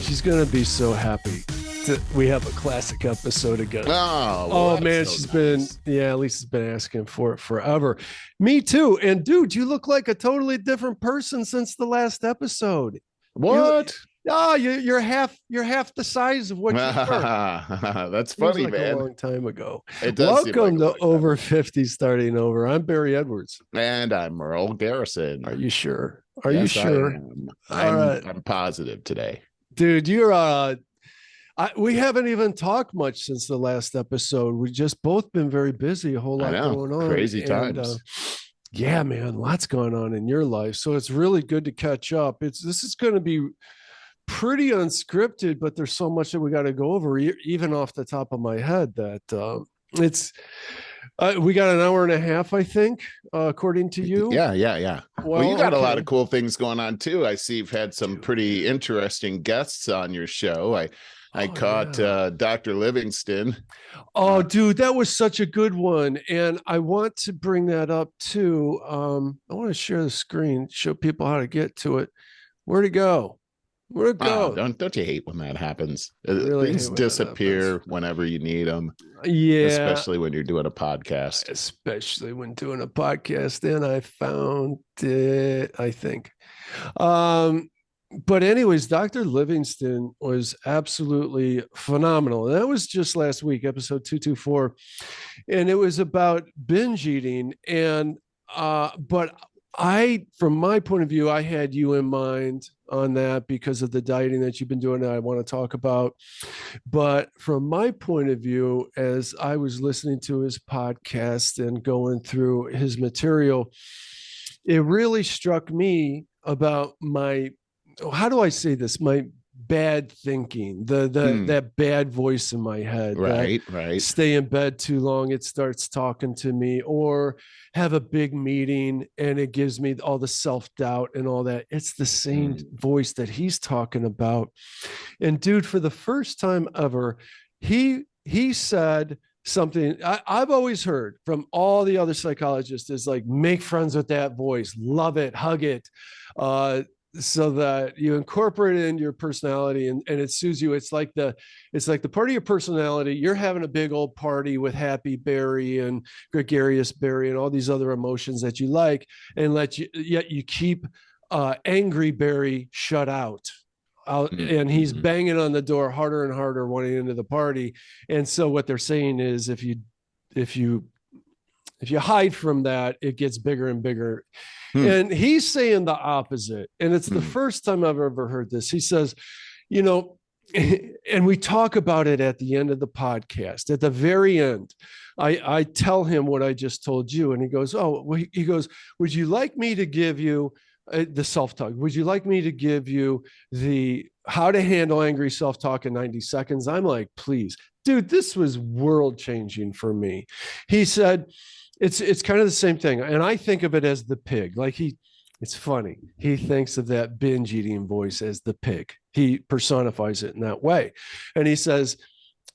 She's going to be so happy that we have a classic episode again. Oh man, so she's nice. Lisa's been asking for it forever. Me too. And dude, you look like a totally different person since the last episode. What? You're half the size of what you were. That's Seems funny, like man. a long time ago. It does seem like Welcome a to long time Over ago. 50 Starting Over. I'm Barry Edwards. And I'm Merle Garrison. Are you sure? Are you Yes, sure? I am. All right. I'm positive today. Dude, we haven't even talked much since the last episode. We've just both been very busy, a whole lot going on. Crazy times. Yeah, man, lots going on in your life. So it's really good to catch up. This is going to be pretty unscripted, but there's so much that we got to go over, even off the top of my head, that we got an hour and a half, I think, according to you. Yeah. Well, you got a lot of cool things going on too. I see you've had some pretty interesting guests on your show. I caught Dr. Livingston. Oh, dude, that was such a good one. And I want to bring that up too. I want to share the screen, show people how to get to it. Where'd it go? Don't you hate when that happens? Really things disappear whenever you need them. Yeah. Especially when you're doing a podcast. Especially when doing a podcast. And I found it, I think. But anyways, Dr. Livingston was absolutely phenomenal. And that was just last week, episode 224. And it was about binge eating. And but from my point of view, I had you in mind on that because of the dieting that you've been doing that I want to talk about. But from my point of view, as I was listening to his podcast and going through his material, it really struck me about how do I say this? My bad thinking, that bad voice in my head. Right. Stay in bed too long, it starts talking to me, or have a big meeting and it gives me all the self-doubt and all that. It's the same voice that he's talking about. And dude, for the first time ever, he said something I've always heard from all the other psychologists is like, make friends with that voice, love it, hug it, so that you incorporate it into your personality and it soothes you. It's like the part of your personality. You're having a big old party with happy Barry and gregarious Barry and all these other emotions that you like, and yet you keep angry Barry shut out. And he's banging on the door harder and harder, wanting into the party. And so what they're saying is, if you hide from that, it gets bigger and bigger. And he's saying the opposite. And it's the first time I've ever heard this. He says, and we talk about it at the end of the podcast. At the very end, I tell him what I just told you. And he goes, would you like me to give you the self-talk? Would you like me to give you the how to handle angry self-talk in 90 seconds? I'm like, please. Dude, this was world-changing for me. He said, it's kind of the same thing. And I think of it as the pig. Like it's funny. He thinks of that binge eating voice as the pig. He personifies it in that way. And he says,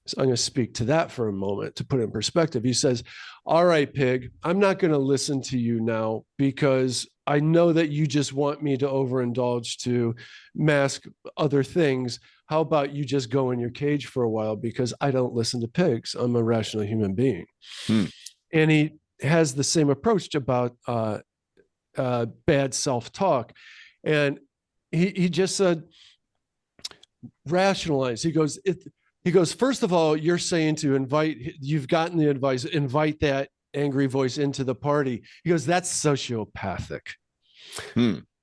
so I'm going to speak to that for a moment to put it in perspective. He says, all right, pig, I'm not going to listen to you now because I know that you just want me to overindulge to mask other things. How about you just go in your cage for a while, because I don't listen to pigs. I'm a rational human being. And he has the same approach about bad self-talk. And he just said, rationalize. He goes, first of all, you're saying you've gotten the advice, invite that angry voice into the party. He goes, that's sociopathic.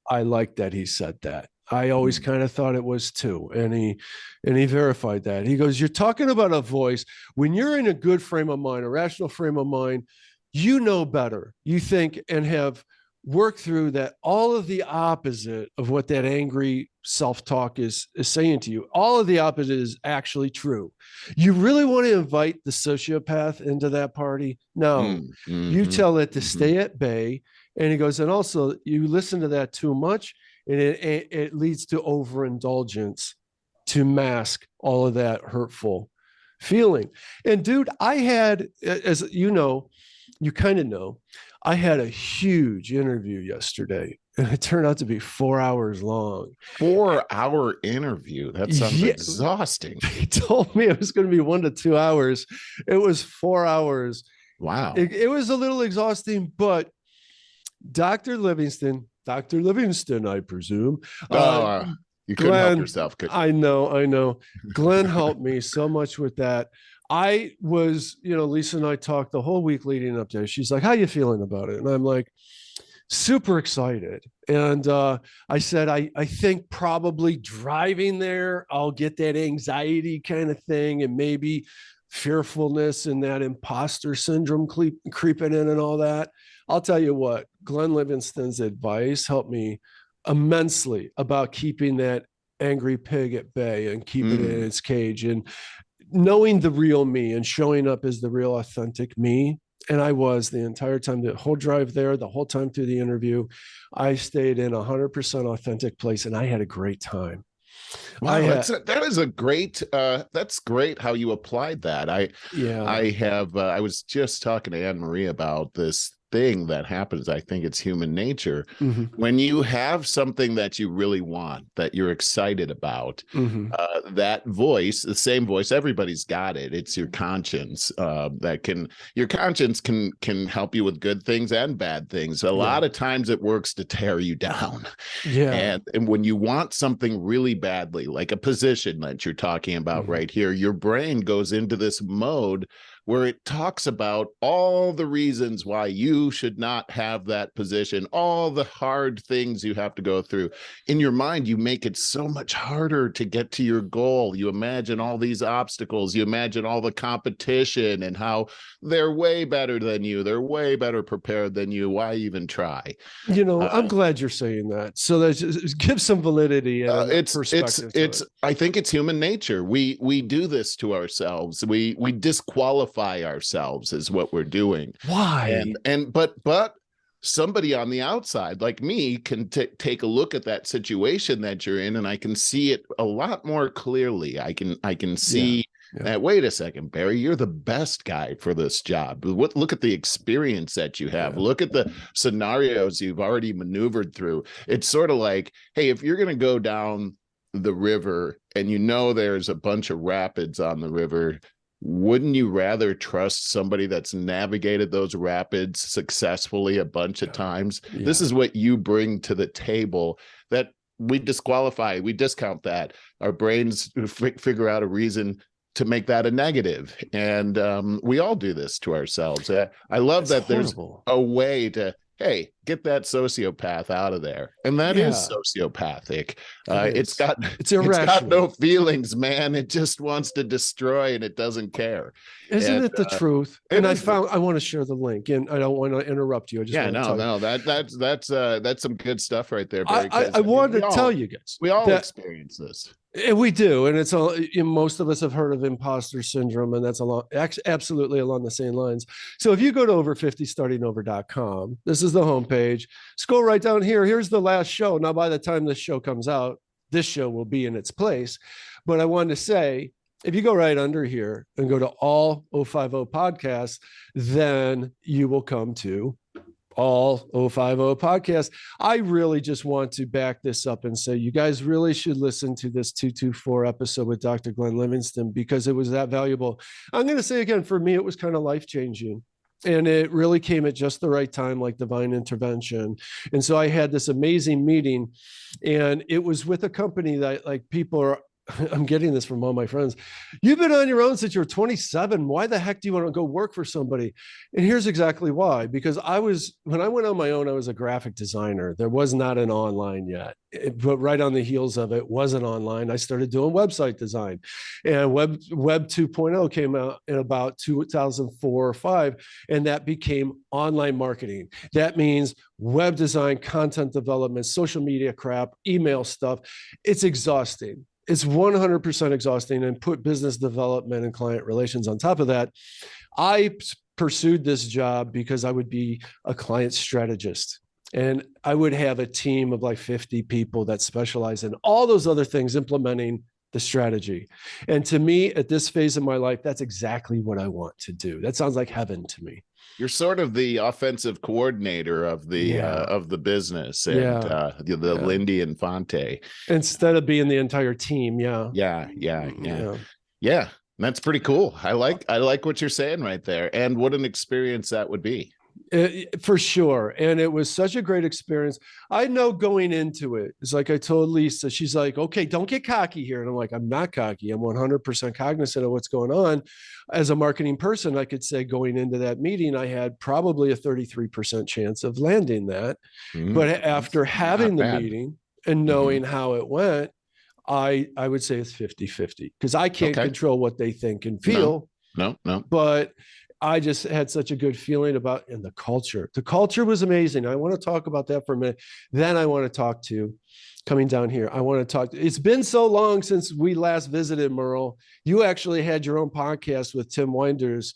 I like that he said that. I always kind of thought it was too. And he verified that. He goes, you're talking about a voice. When you're in a good frame of mind, a rational frame of mind, you know better. You think and have worked through that all of the opposite of what that angry self-talk is saying to you. All of the opposite is actually true. You really want to invite the sociopath into that party? No. You tell it to stay at bay. And he goes, and also you listen to that too much, and it leads to overindulgence to mask all of that hurtful feeling. And dude, I had, as you know, you kind of know, I had a huge interview yesterday, and it turned out to be 4 hours long. 4-hour interview. That sounds exhausting. He told me it was going to be 1 to 2 hours. It was 4 hours. Wow. It was a little exhausting, but Dr. Livingston, I presume. You couldn't help yourself, could you? I know. Glenn helped me so much with that. I was, Lisa and I talked the whole week leading up to it. She's like, how you feeling about it? And I'm like, super excited. And I said, I think probably driving there, I'll get that anxiety kind of thing and maybe fearfulness and that imposter syndrome creeping in and all that. I'll tell you what, Glenn Livingston's advice helped me immensely about keeping that angry pig at bay and keeping it in its cage and knowing the real me and showing up as the real authentic me. And I was the entire time, the whole drive there, the whole time through the interview, I stayed in 100% authentic place and I had a great time. Wow, that's great how you applied that. I was just talking to Anne Marie about this thing that happens. I think it's human nature. When you have something that you really want, that you're excited about, that voice, the same voice, everybody's got it. It's your conscience your conscience can help you with good things and bad things. A lot of times it works to tear you down. And when you want something really badly, like a position that you're talking about right here, your brain goes into this mode where it talks about all the reasons why you should not have that position, all the hard things you have to go through. In your mind, you make it so much harder to get to your goal. You imagine all these obstacles. You imagine all the competition and how they're way better than you. They're way better prepared than you. Why even try? I'm glad you're saying that. So that gives some validity and perspective. I think it's human nature. We do this to ourselves. We disqualify ourselves is what we're doing. Why? But somebody on the outside like me can take a look at that situation that you're in, and I can see it a lot more clearly. I can see that, wait a second, Barry, you're the best guy for this job. Look at the experience that you have. Look at the scenarios you've already maneuvered through. It's sort of like, hey, if you're going to go down the river and there's a bunch of rapids on the river, wouldn't you rather trust somebody that's navigated those rapids successfully a bunch of times? This is what you bring to the table that we disqualify. We discount that. Our brains figure out a reason to make that a negative. And we all do this to ourselves. I love that there's a way to, hey, get that sociopath out of there. And that is sociopathic. It's got no feelings, man. It just wants to destroy and it doesn't care. Isn't it the truth? And I want to share the link, and I don't want to interrupt you. I just that's some good stuff right there. I wanted to tell you guys. We all experience this. And we do, and it's all. Most of us have heard of imposter syndrome, and that's absolutely along the same lines. So if you go to over50startingover.com, this is the homepage. Scroll right down here. Here's the last show. Now, by the time this show comes out, this show will be in its place. But I wanted to say, if you go right under here and go to all 050 podcasts, then you will come to all 050 podcasts. I really just want to back this up and say, you guys really should listen to this 224 episode with Dr. Glenn Livingston, because it was that valuable. I'm going to say again, for me, it was kind of life-changing. And it really came at just the right time, like divine intervention. And so I had this amazing meeting, and it was with a company that, like, people are, I'm getting this from all my friends. You've been on your own since you were 27. Why the heck do you want to go work for somebody? And here's exactly why. Because when I went on my own, I was a graphic designer. There was not an online yet. But right on the heels of it wasn't online, I started doing website design. And Web 2.0 came out in about 2004 or 5, and that became online marketing. That means web design, content development, social media crap, email stuff. It's exhausting. It's 100% exhausting, and put business development and client relations on top of that. I pursued this job because I would be a client strategist, and I would have a team of like 50 people that specialize in all those other things, implementing the strategy. And to me, at this phase of my life, that's exactly what I want to do. That sounds like heaven to me. You're sort of the offensive coordinator of the business, and the Lindy and Fonte, instead of being the entire team. Yeah. That's pretty cool. I like what you're saying right there, and what an experience that would be. For sure. And it was such a great experience. I know going into it, it's like I told Lisa, she's like, okay, don't get cocky here. And I'm like, I'm not cocky. I'm 100% cognizant of what's going on. As a marketing person, I could say going into that meeting, I had probably a 33% chance of landing that. But after having the meeting and knowing how it went, I would say it's 50-50, because I can't control what they think and feel. No. But I just had such a good feeling about, and the culture. The culture was amazing. I want to talk about that for a minute. Then I want to talk to, coming down here, I want to talk. It's been so long since we last visited, Merle. You actually had your own podcast with Tim Winders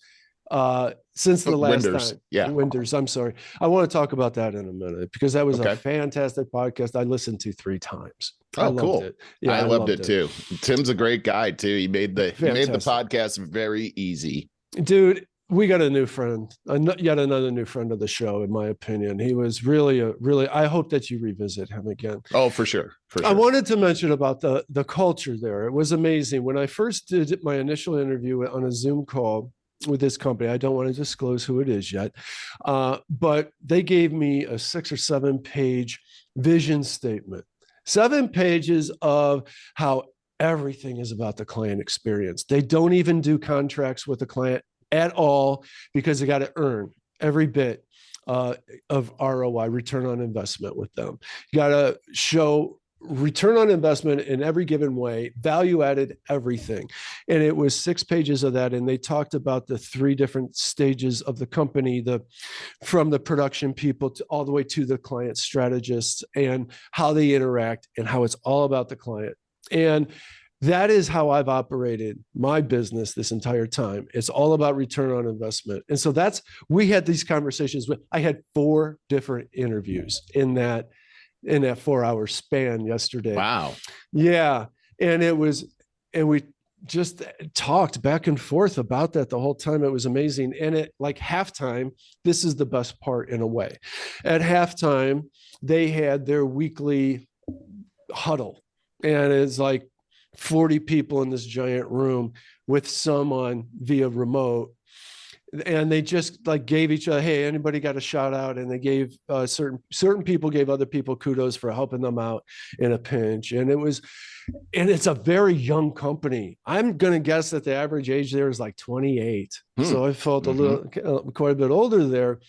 since the last time. Yeah. Winders, I'm sorry. I want to talk about that in a minute, because that was a fantastic podcast I listened to 3 times. Oh, cool. Yeah, I loved it too. Tim's a great guy too. He made the podcast very easy. Dude, we got a new friend, yet another new friend of the show, in my opinion. He was really, I hope that you revisit him again. Oh, for sure. I wanted to mention about the culture there. It was amazing. When I first did my initial interview on a Zoom call with this company, I don't want to disclose who it is yet, but they gave me a 6 or 7 page vision statement, 7 pages of how everything is about the client experience. They don't even do contracts with the client at all, because they got to earn every bit of ROI, return on investment, with them. You got to show return on investment in every given way, value added, everything. And it was 6 pages of that. And they talked about the 3 different stages of the company, from the production people to all the way to the client strategists, and how they interact, and how it's all about the client. And that is how I've operated my business this entire time. It's all about return on investment. And so we had these conversations I had 4 different interviews in that 4-hour span yesterday. Wow. Yeah. And we just talked back and forth about that the whole time. It was amazing. And at like halftime, this is the best part in a way. At halftime, they had their weekly huddle, and it's like 40 people in this giant room, with some on via remote, and they just like gave each other, hey, anybody got a shout out? And they gave certain people gave other people kudos for helping them out in a pinch. And it's a very young company. I'm going to guess that the average age there is like 28. So I felt quite a bit older there.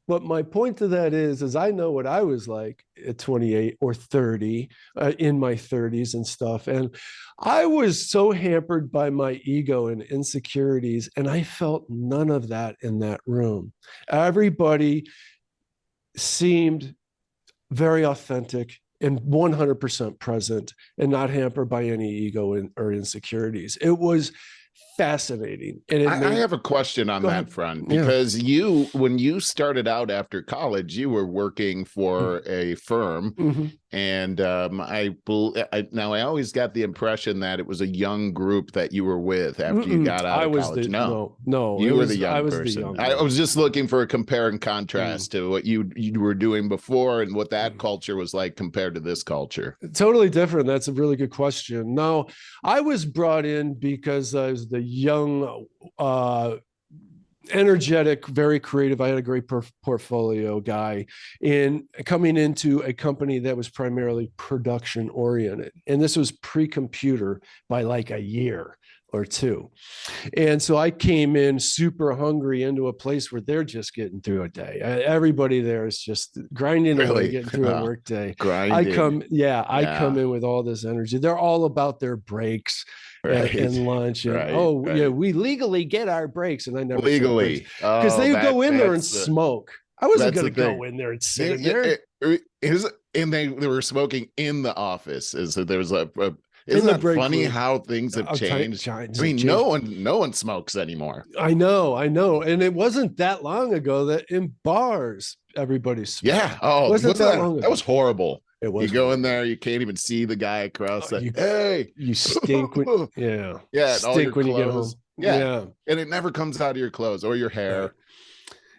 But my point to that is I know what I was like at 28 or 30, in my 30s and stuff. And I was so hampered by my ego and insecurities, and I felt none of that in that room. Everybody seemed very authentic and 100% present, and not hampered by any ego or insecurities. It was fascinating. And I have a question on that front, because when you started out after college, you were working for a firm, and I always got the impression that it was a young group that you were with after you got out of college. No, you were the young person. I was just looking for a compare and contrast to what you were doing before, and what that culture was like compared to this culture. Totally different. That's a really good question. No, I was brought in because I was the young, energetic, very creative. I had a great portfolio guy in coming into a company that was primarily production oriented. And this was pre-computer by like a year or 2. And so I came in super hungry into a place where they're just getting through a day. Everybody there is just grinding away, getting through a work day. I come in with all this energy. They're all about their breaks. And lunch, and we legally get our breaks, and I never legally, because they would go in there and smoke. I wasn't going to go in there and sit there. And they were smoking in the office. Isn't that funny how things have changed? I mean, no one smokes anymore. I know, and it wasn't that long ago that in bars everybody smoked. Yeah, wasn't that long ago. That was horrible. It was. You go in there, you can't even see the guy across. You stink when stink when you get home. Yeah, and it never comes out of your clothes or your hair.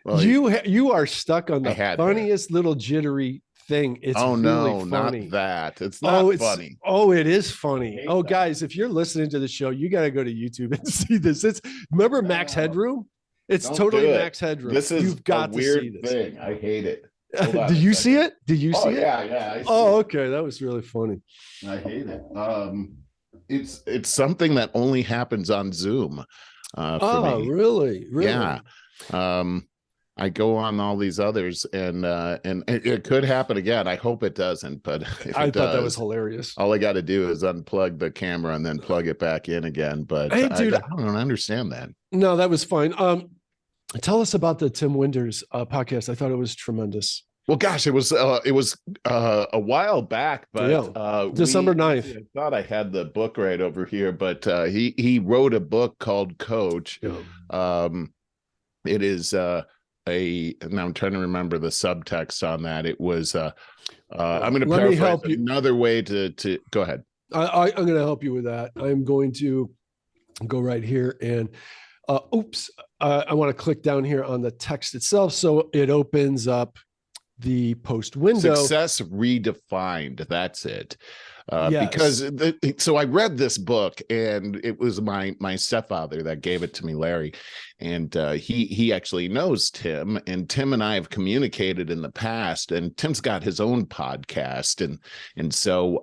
Well, you are stuck on the had funniest little jittery thing. It's oh really no, funny. not that. It's not funny. Oh, it is funny. Oh, guys, if you're listening to the show, you got to go to YouTube and see this. Remember Max Headroom? It's totally Max Headroom. This is You've got to see this thing. I hate it. Did you see it? Did you see it? Yeah. Okay. That was really funny. I hate it. It's something that only happens on Zoom. For me. Really? Yeah. I go on all these others, and it could happen again. I hope it doesn't, but I thought that was hilarious. All I got to do is unplug the camera and then plug it back in again. But hey, dude, I don't understand that. No, that was fine. Tell us about the Tim Winders podcast. I thought it was tremendous. Well, gosh, it was a while back, but December 9th. I thought I had the book right over here, but he wrote a book called Coach. Yeah. It is now I'm trying to remember the subtext on that. It was I'm going to paraphrase another way to go ahead. I'm going to help you with that. I'm going to go right here and I want to click down here on the text itself so it opens up the post window. Success redefined. That's it. Yes. Because so I read this book, and it was my stepfather that gave it to me, Larry, and he actually knows Tim, and Tim and I have communicated in the past, and Tim's got his own podcast, and so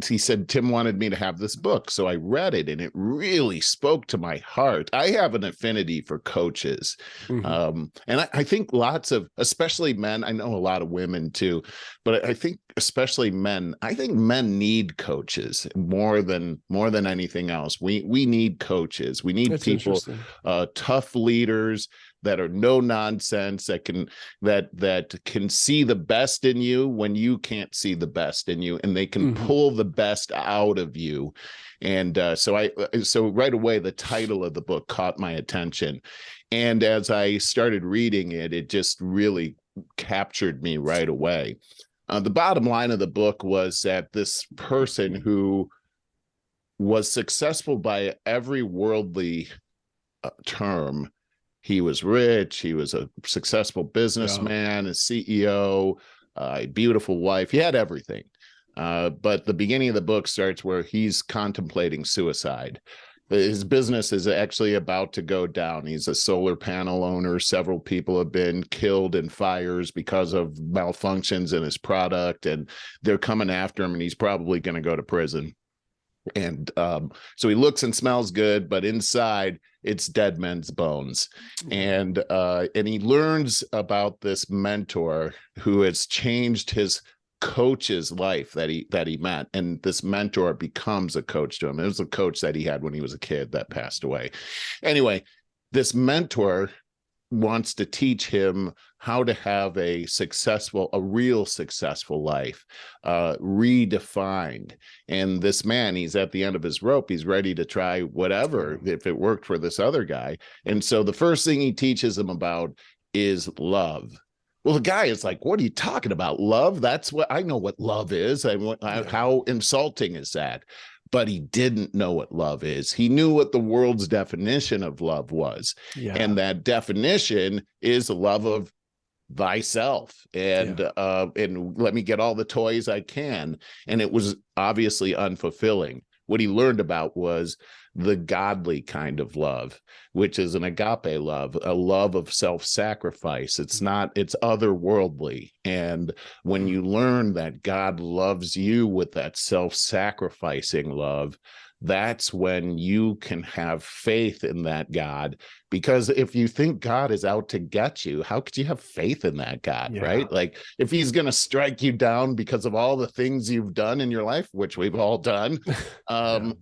he said Tim wanted me to have this book, so I read it, and it really spoke to my heart. I have an affinity for coaches, and I think lots of, especially men, I know a lot of women too, but I think especially men. I think men need coaches more than anything else. We need coaches. We need people, tough leaders that are no nonsense, that can see the best in you when you can't see the best in you, and they can pull the best out of you. And so right away the title of the book caught my attention, and as I started reading it, it just really captured me right away. The bottom line of the book was that this person who was successful by every worldly term, he was rich, he was a successful businessman, a CEO, a beautiful wife, he had everything. But the beginning of the book starts where he's contemplating suicide. His business is actually about to go down. He's a solar panel owner. Several people have been killed in fires because of malfunctions in his product, and they're coming after him, and he's probably going to go to prison. And so he looks and smells good, but inside it's dead men's bones. And he learns about this mentor who has changed his coach's life that he met, and this mentor becomes a coach to him. It was a coach that he had when he was a kid that passed away. Anyway, this mentor wants to teach him how to have a real successful life, redefined. And this man, he's at the end of his rope. He's ready to try whatever if it worked for this other guy. And so the first thing he teaches him about is love. Well, the guy is like, what are you talking about? Love? That's what I know what love is. How insulting is that? But he didn't know what love is. He knew what the world's definition of love was. Yeah. And that definition is love of thyself. And let me get all the toys I can. And it was obviously unfulfilling. What he learned about was the godly kind of love, which is an agape love, a love of self-sacrifice. It's otherworldly. And when you learn that God loves you with that self-sacrificing love, that's when you can have faith in that God. Because if you think God is out to get you, how could you have faith in that God, right? Like if he's going to strike you down because of all the things you've done in your life, which we've all done, how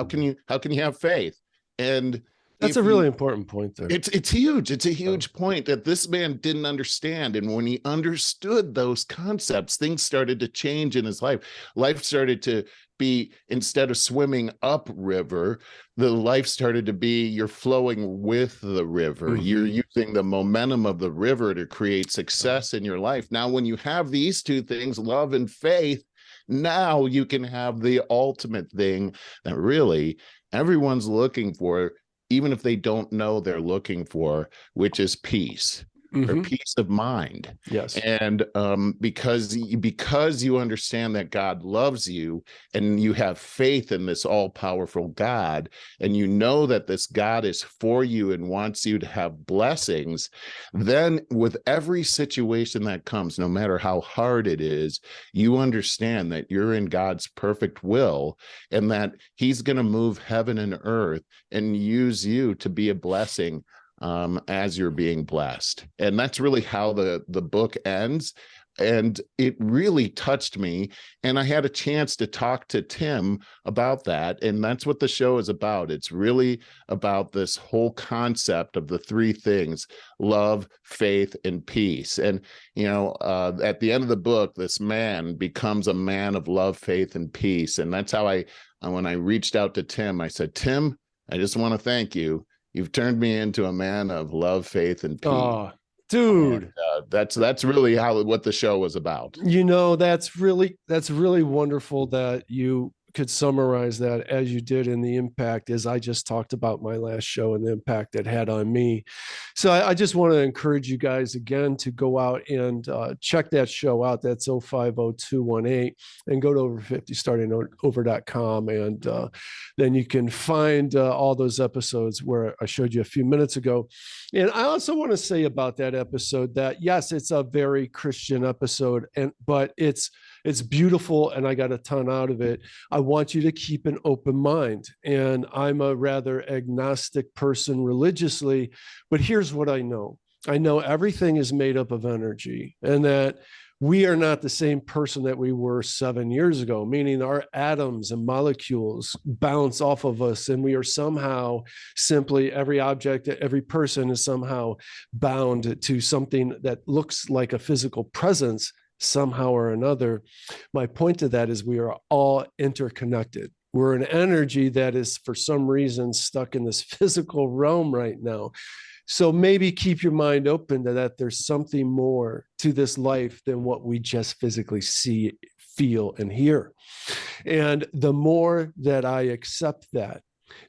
can you have faith? And that's a really important point there. It's huge. It's a huge point that this man didn't understand. And when he understood those concepts, things started to change in his life. Life started to be, instead of swimming upriver, the life started to be you're flowing with the river. You're using the momentum of the river to create success in your life. Now, when you have these two things, love and faith, now you can have the ultimate thing that really everyone's looking for. even if they don't know they're looking for, which is peace. Or peace of mind. Yes. And because you understand that God loves you, and you have faith in this all-powerful God, and you know that this God is for you and wants you to have blessings, then with every situation that comes, no matter how hard it is, you understand that you're in God's perfect will, and that he's going to move heaven and earth and use you to be a blessing as you're being blessed. And that's really how the book ends. And it really touched me. And I had a chance to talk to Tim about that. And that's what the show is about. It's really about this whole concept of the three things: love, faith, and peace. And, at the end of the book, this man becomes a man of love, faith, and peace. And that's how when I reached out to Tim, I said, Tim, I just want to thank you. You've turned me into a man of love, faith, and peace. Oh, dude. And, that's really what the show was about. That's really wonderful that you could summarize that as you did in the impact, as I just talked about my last show and the impact it had on me. So I just want to encourage you guys again to go out and check that show out. That's 050218, and go to over50startingover.com. And then you can find all those episodes where I showed you a few minutes ago. And I also want to say about that episode that, yes, it's a very Christian episode, but it's beautiful, and I got a ton out of it. I want you to keep an open mind. And I'm a rather agnostic person religiously, but here's what I know. I know everything is made up of energy, and that we are not the same person that we were 7 years ago, meaning our atoms and molecules bounce off of us, and we are somehow simply, every object, every person is somehow bound to something that looks like a physical presence somehow or another. My point to that is we are all interconnected. We're an energy that is for some reason stuck in this physical realm right now. So maybe keep your mind open to that. There's something more to this life than what we just physically see, feel, and hear. And the more that I accept that,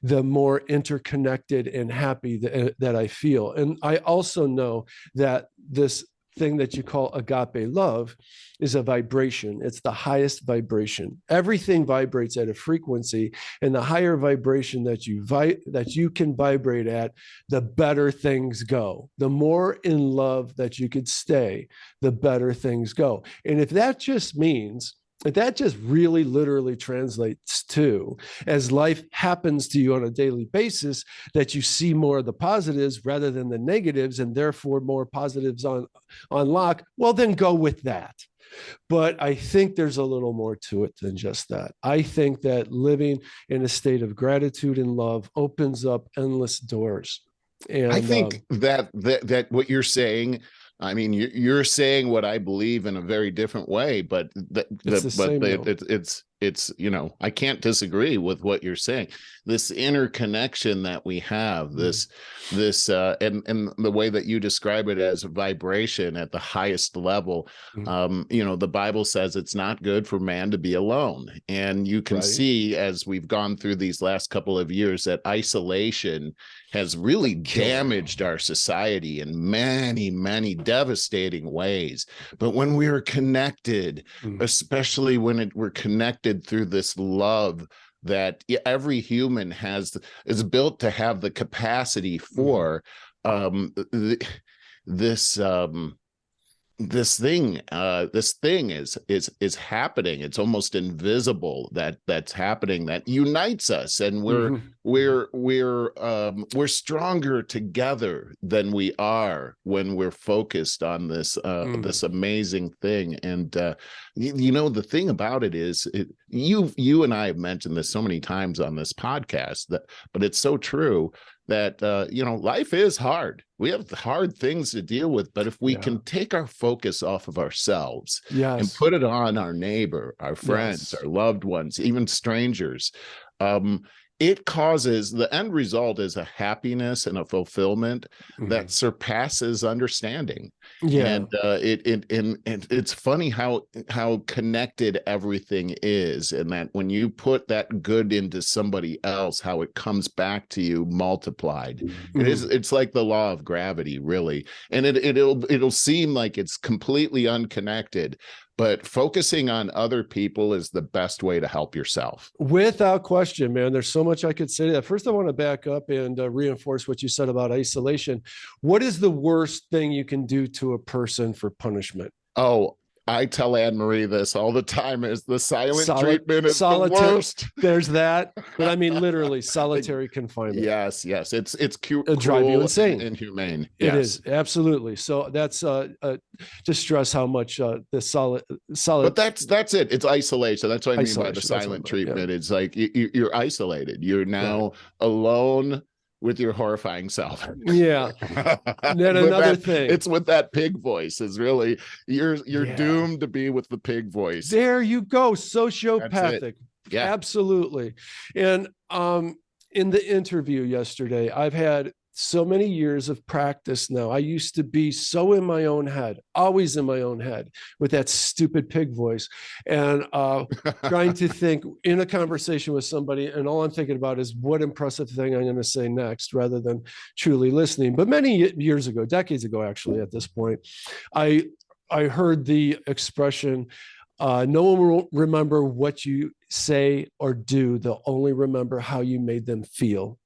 the more interconnected and happy that I feel. And I also know that this thing that you call agape love is a vibration. It's the highest vibration. Everything vibrates at a frequency, and the higher vibration that you can vibrate at, the better things go. The more in love that you could stay, the better things go. And if that just really literally translates to, as life happens to you on a daily basis, that you see more of the positives rather than the negatives, and therefore more positives on lock, well, then go with that. But I think there's a little more to it than just that. I think that living in a state of gratitude and love opens up endless doors. And I think that what you're saying, I mean, you're saying what I believe in a very different way, but it's I can't disagree with what you're saying. This interconnection that we have, this and the way that you describe it as vibration at the highest level. The Bible says it's not good for man to be alone, and you can see, as we've gone through these last couple of years, that isolation has really damaged our society in many, many devastating ways. But when we are connected, especially when we're connected through this love that every human is built to have the capacity for, this thing is happening. It's almost invisible that's happening, that unites us, and we're stronger together than we are when we're focused on this this amazing thing. And the thing about it is, you and I have mentioned this so many times on this podcast, but it's so true that life is hard. We have hard things to deal with, but if we can take our focus off of ourselves and put it on our neighbor, our friends, our loved ones, even strangers, it causes, the end result is a happiness and a fulfillment that surpasses understanding. Yeah. And it's funny how connected everything is, and that when you put that good into somebody else, how it comes back to you multiplied. It's like the law of gravity, really. And it'll seem like it's completely unconnected, but focusing on other people is the best way to help yourself. Without question, man. There's so much I could say to that. First, I want to back up and reinforce what you said about isolation. What is the worst thing you can do to a person for punishment? Oh, I tell Anne-Marie this all the time, is the silent treatment is the worst. There's that. But I mean, literally solitary confinement. Yes. It's cruel, drive you insane. and inhumane. It is, absolutely. So that's to stress how much the solid. But that's it. It's isolation. That's what I mean by the silent treatment. Yeah. It's like you're isolated. You're now alone with your horrifying self. Yeah. And then another thing. It's with that pig voice is really, you're doomed to be with the pig voice. There you go. Sociopathic. Yeah. Absolutely. And in the interview yesterday, I've had so many years of practice now. I used to be so in my own head, always in my own head with that stupid pig voice, and trying to think in a conversation with somebody. And all I'm thinking about is what impressive thing I'm going to say next, rather than truly listening. But many years ago, decades ago, actually, at this point, I heard the expression, no one will remember what you say or do. They'll only remember how you made them feel.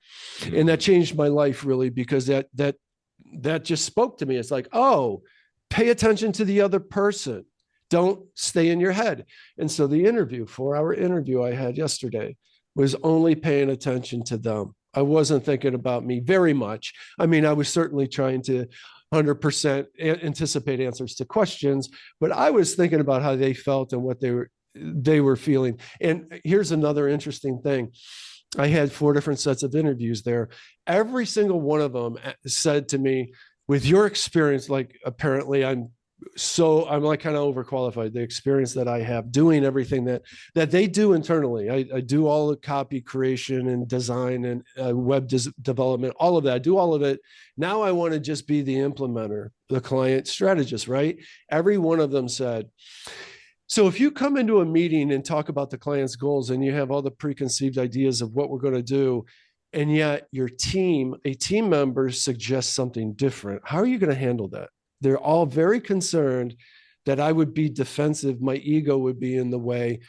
And that changed my life, really, because that just spoke to me. It's like, oh, pay attention to the other person. Don't stay in your head. And so the 4-hour interview I had yesterday was only paying attention to them. I wasn't thinking about me very much. I mean, I was certainly trying to 100% anticipate answers to questions, but I was thinking about how they felt and what they were feeling. And here's another interesting thing. I had 4 different sets of interviews there. Every single one of them said to me, with your experience, like apparently I'm like kind of overqualified, the experience that I have doing everything that they do internally. I do all the copy creation and design and web development, all of that. I do all of it. Now I want to just be the implementer, the client strategist, right? Every one of them said, so if you come into a meeting and talk about the client's goals and you have all the preconceived ideas of what we're going to do, and yet a team member suggests something different, how are you going to handle that? They're all very concerned that I would be defensive. My ego would be in the way.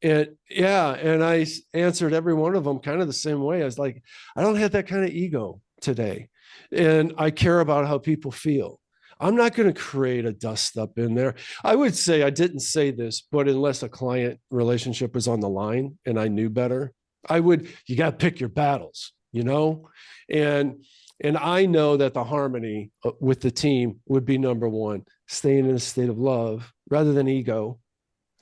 And I answered every one of them kind of the same way. I was like, I don't have that kind of ego today. And I care about how people feel. I'm not going to create a dust up in there. I would say, I didn't say this, but unless a client relationship was on the line and I knew better, you got to pick your battles, And I know that the harmony with the team would be number one, staying in a state of love rather than ego,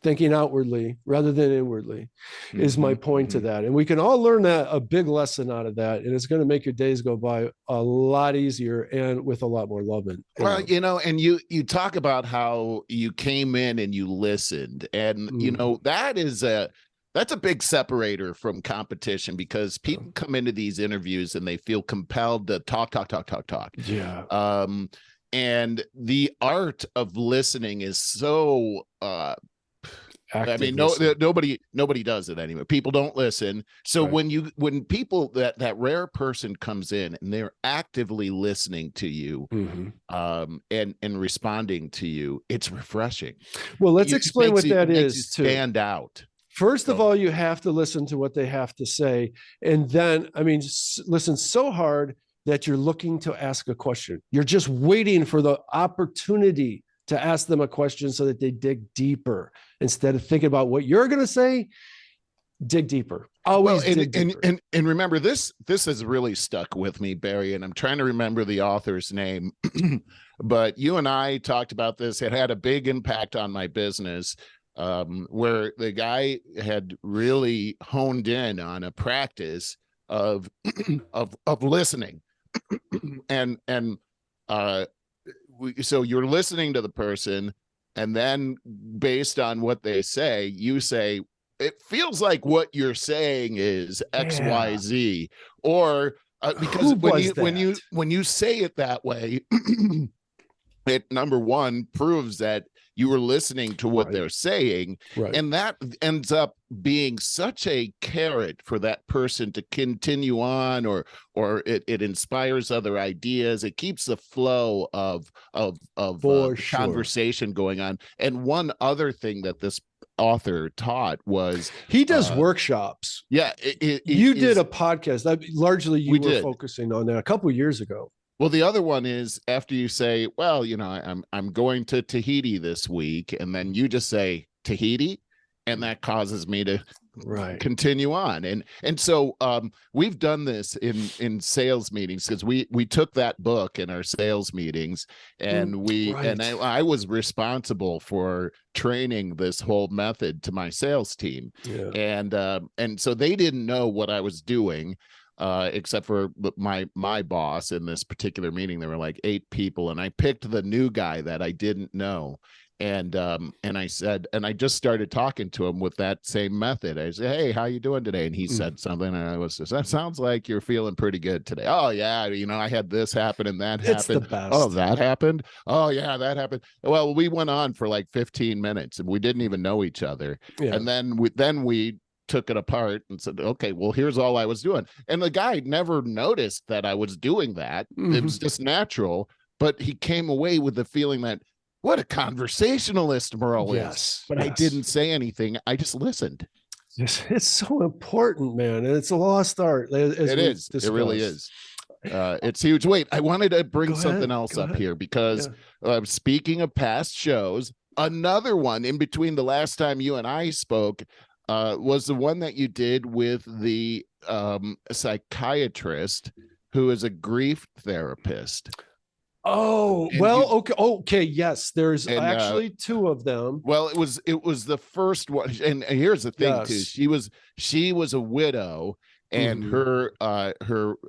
thinking outwardly rather than inwardly is my point to that. And we can all learn a big lesson out of that. And it's going to make your days go by a lot easier and with a lot more love. Well, and you talk about how you came in and you listened, and, that's a big separator from competition, because people come into these interviews and they feel compelled to talk. Yeah. And the art of listening is so, nobody does it anymore. People don't listen. So right. when people, that rare person comes in and they're actively listening to you, and responding to you, it's refreshing. Well, let's explain what that is to stand out. First of all, you have to listen to what they have to say. And then, listen so hard that you're looking to ask a question. You're just waiting for the opportunity to ask them a question so that they dig deeper. Instead of thinking about what you're going to say, dig deeper. Always dig deeper. And remember, this has really stuck with me, Barry, and I'm trying to remember the author's name. But you and I talked about this. It had a big impact on my business. Where the guy had really honed in on a practice of listening, so you're listening to the person, and then based on what they say, you say, it feels like what you're saying is X, Y, Z, or because when you say it that way. it, number one, proves that you were listening to what they're saying. And that ends up being such a carrot for that person to continue on, or it inspires other ideas. It keeps the flow of conversation going on. And one other thing that this author taught was he does workshops. Yeah. You did a podcast that largely you were focusing on that a couple of years ago. Well, the other one is after you say, well, you know, I'm going to Tahiti this week, and then you just say Tahiti, and that causes me to continue on. And so we've done this in sales meetings, because we took that book in our sales meetings, and I was responsible for training this whole method to my sales team. And so they didn't know what I was doing. Except for my boss in this particular meeting. There were like 8 people, and I picked the new guy that I didn't know. And I said, and I just started talking to him with that same method. I said, hey, how you doing today? And he said something, and I was just, that sounds like you're feeling pretty good today. Oh yeah, you know, I had this happen and that happened. The best. Oh, that happened. Oh yeah, that happened. Well, we went on for like 15 minutes, and we didn't even know each other. And then we took it apart and said, okay, well, here's all I was doing. And the guy never noticed that I was doing that. It was just natural, but he came away with the feeling that, what a conversationalist Merle is. But I didn't say anything. I just listened. It's so important, man. And it's a lost art. It is. It really is. It's huge. Wait, I wanted to bring something else up here, because speaking of past shows, another one in between the last time you and I spoke was the one that you did with the psychiatrist who is a grief therapist. Oh, and well, okay. Yes, there's actually 2 of them. Well, it was the first one. And here's the thing too. She was a widow, and her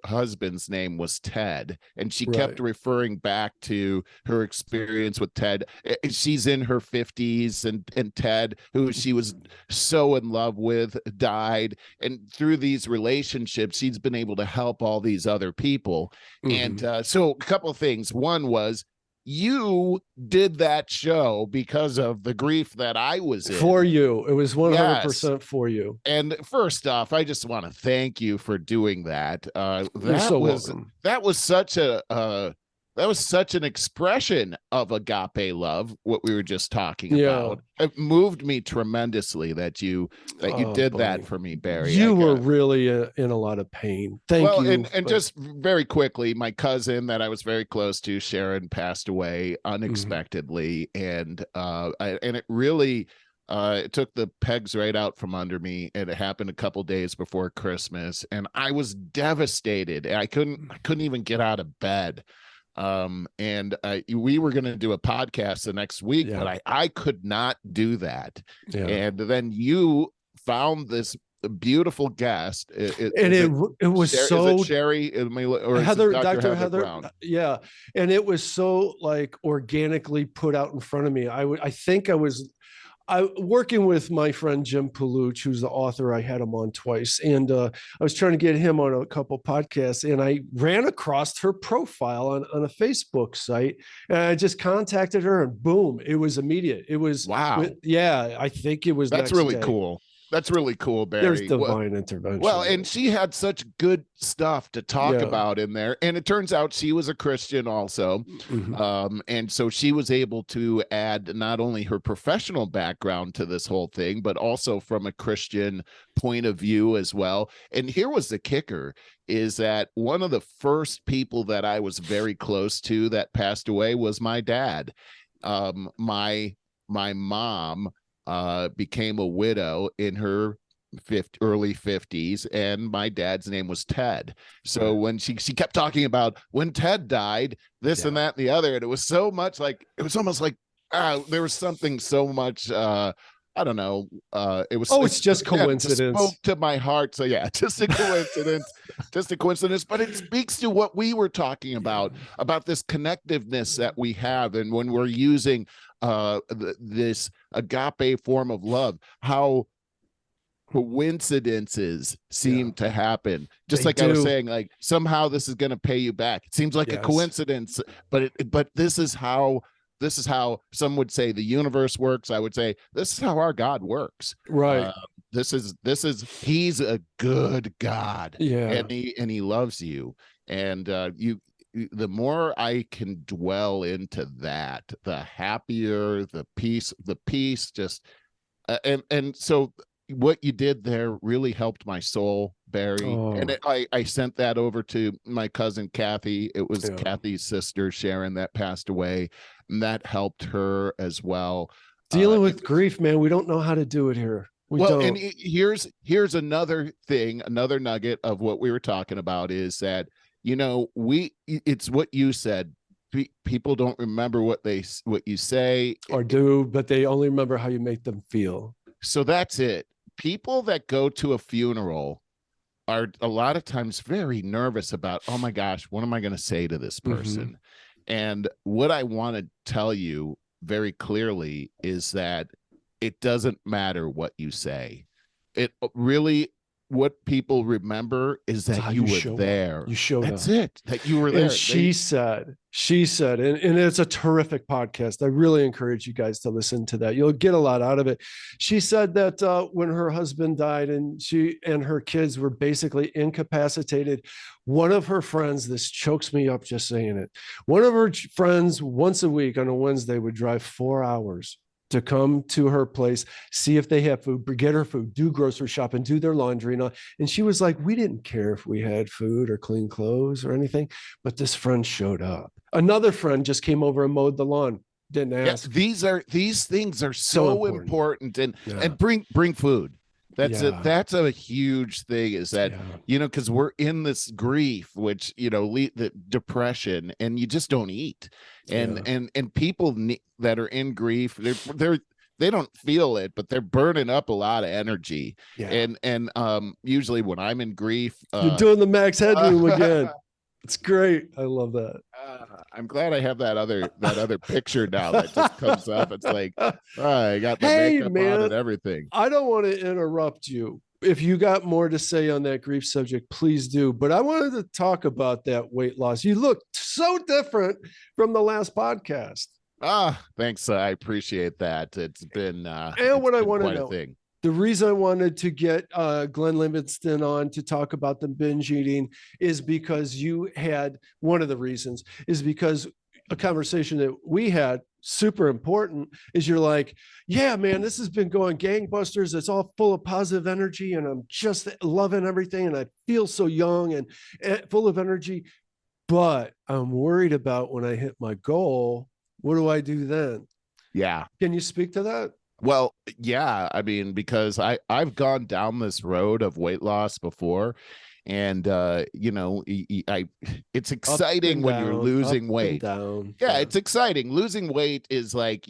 husband's name was Ted, and she kept referring back to her experience with Ted. She's in her 50s, and Ted, who she was so in love with, died, and through these relationships she's been able to help all these other people. And so a couple of things. One was, you did that show because of the grief that I was in. For you. It was 100% for you. And first off, I just want to thank you for doing that. Welcome. That was such an expression of agape love, what we were just talking about. It moved me tremendously that you did that for me, Barry. You were really in a lot of pain. Thank you. And just very quickly, my cousin that I was very close to, Sharon, passed away unexpectedly, and it really it took the pegs right out from under me. And it happened a couple days before Christmas, and I was devastated. I couldn't even get out of bed. And we were going to do a podcast the next week, but I could not do that. And then you found this beautiful guest. It was so Sherry or Heather, Dr. HeatherBrowne. Yeah. And it was so like organically put out in front of me. I think I was working with my friend Jim Paluch, who's the author. I had him on twice, and I was trying to get him on a couple podcasts, and I ran across her profile on a Facebook site, and I just contacted her, and boom, it was immediate. It was wow. I think it was. That's really cool. That's really cool, Barry. There's divine intervention. Well, and she had such good stuff to talk about in there. And it turns out she was a Christian also. And so she was able to add not only her professional background to this whole thing, but also from a Christian point of view as well. And here was the kicker, is that one of the first people that I was very close to that passed away was my dad. My mom became a widow in her early 50s, and my dad's name was Ted. So when she kept talking about when Ted died, this and that and the other, and it was so much like, it was almost like there was something so much I don't know. It was. It's just coincidence. It spoke to my heart. So yeah, just a coincidence. Just a coincidence. But it speaks to what we were talking about this connectiveness that we have, and when we're using this agape form of love, how coincidences seem to happen. Just They like I was do. saying, like somehow this is going to pay you back. It seems like a Yes. coincidence, but this is how some would say the universe works. I would say this is how our God works. Right. This is he's a good God, Yeah. and he loves you, and the more I can dwell into that, the happier, the peace just and so what you did there really helped my soul, Barry. And I sent that over to my cousin Kathy. It was Kathy's sister Sharon that passed away, and that helped her as well. Dealing with grief, man, we don't know how to do it here. We don't. And here's another thing, another nugget of what we were talking about is that, it's what you said. People don't remember what you say or do, but they only remember how you make them feel. So that's it. People that go to a funeral are a lot of times very nervous about, oh my gosh, what am I going to say to this person? Mm-hmm. And what I want to tell you very clearly is that it doesn't matter what you say. It really, what people remember is that you were there. You showed up. That's it. That you were there. And she said, and it's a terrific podcast. I really encourage you guys to listen to that. You'll get a lot out of it. She said that when her husband died and she and her kids were basically incapacitated, one of her friends, this chokes me up just saying it, one of her friends once a week on a Wednesday would drive 4 hours to come to her place, see if they have food, get her food, do grocery shopping, do their laundry. And she was like, we didn't care if we had food or clean clothes or anything, but this friend showed up. Another friend just came over and mowed the lawn. Didn't ask. Yeah, these things are so important. And bring food. That's a huge thing, is that, because we're in this grief, which, the depression, and you just don't eat. And people that are in grief, they don't feel it, but they're burning up a lot of energy. Yeah. And usually when I'm in grief, you're doing the max headroom again. It's great. I love that. I'm glad I have that other picture now that just comes up. It's like, I got the makeup on and everything. I don't want to interrupt you. If you got more to say on that grief subject, please do. But I wanted to talk about that weight loss. You look so different from the last podcast. Thanks. I appreciate that. It's been and what I want to know. The reason I wanted to get Glenn Livingston on to talk about the binge eating is because one of the reasons is because a conversation that we had, super important, is you're like, yeah, man, this has been going gangbusters. It's all full of positive energy and I'm just loving everything. And I feel so young and full of energy, but I'm worried about when I hit my goal, what do I do then? Yeah. Can you speak to that? Well, yeah, I mean, because I've gone down this road of weight loss before, and it's exciting when you're losing weight. Yeah, it's exciting. Losing weight is like,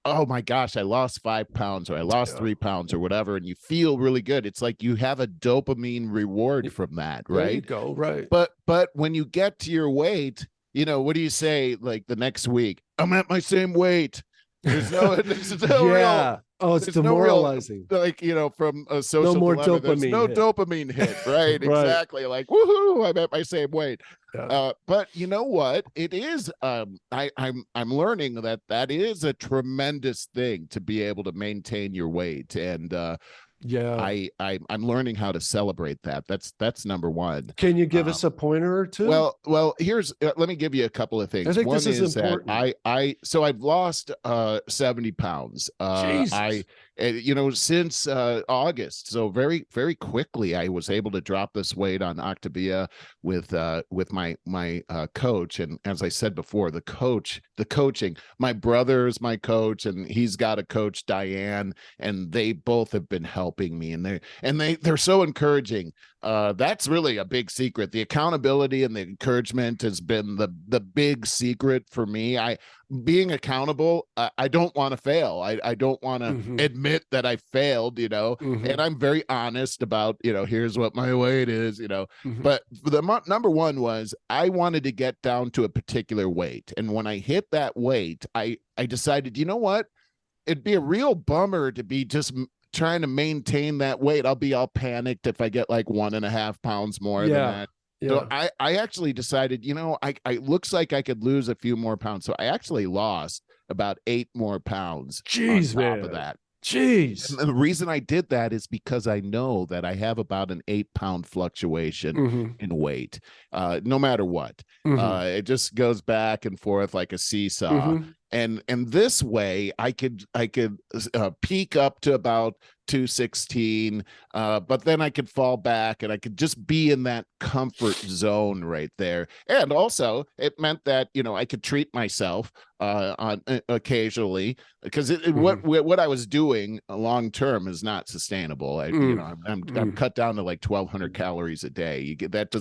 oh my gosh, I lost 5 pounds, or I lost 3 pounds, or whatever, and you feel really good. It's like you have a dopamine reward from that, right? There you go, right. But when you get to your weight, what do you say? Like the next week, I'm at my same weight. There's no real. Oh, it's demoralizing. No real, from a social no more dilemma, dopamine. No dopamine hit, right? Exactly. Like, woohoo! I'm at my same weight. Yeah. But you know what? It is. I'm learning that is a tremendous thing to be able to maintain your weight, and I'm learning how to celebrate that. That's number one. Can you give us a pointer or two? Well, here's let me give you a couple of things. I think one this is important. That so I've lost 70 pounds. Since August. So very, very quickly I was able to drop this weight on Octavia with my coach. And as I said before, the coaching, my brother's my coach, and he's got a coach, Diane, and they both have been helping me, and they're so encouraging. That's really a big secret. The accountability and the encouragement has been the big secret for me. Being accountable, I don't want to fail. I don't want to admit that I failed, and I'm very honest about, here's what my weight is, but the number one was I wanted to get down to a particular weight. And when I hit that weight, I decided, you know what? It'd be a real bummer to be just trying to maintain that weight. I'll be all panicked if I get like 1.5 pounds more than that. So I actually decided, I looks like I could lose a few more pounds. So I actually lost about 8 more pounds on top of that. Jeez. And the reason I did that is because I know that I have about an 8-pound fluctuation in weight, no matter what. It just goes back and forth like a seesaw. And this way I could peak up to about 216, but then I could fall back and I could just be in that comfort zone right there. And also it meant that, I could treat myself on occasionally, because what I was doing long term is not sustainable. I'm cut down to like 1,200 calories a day. You get that,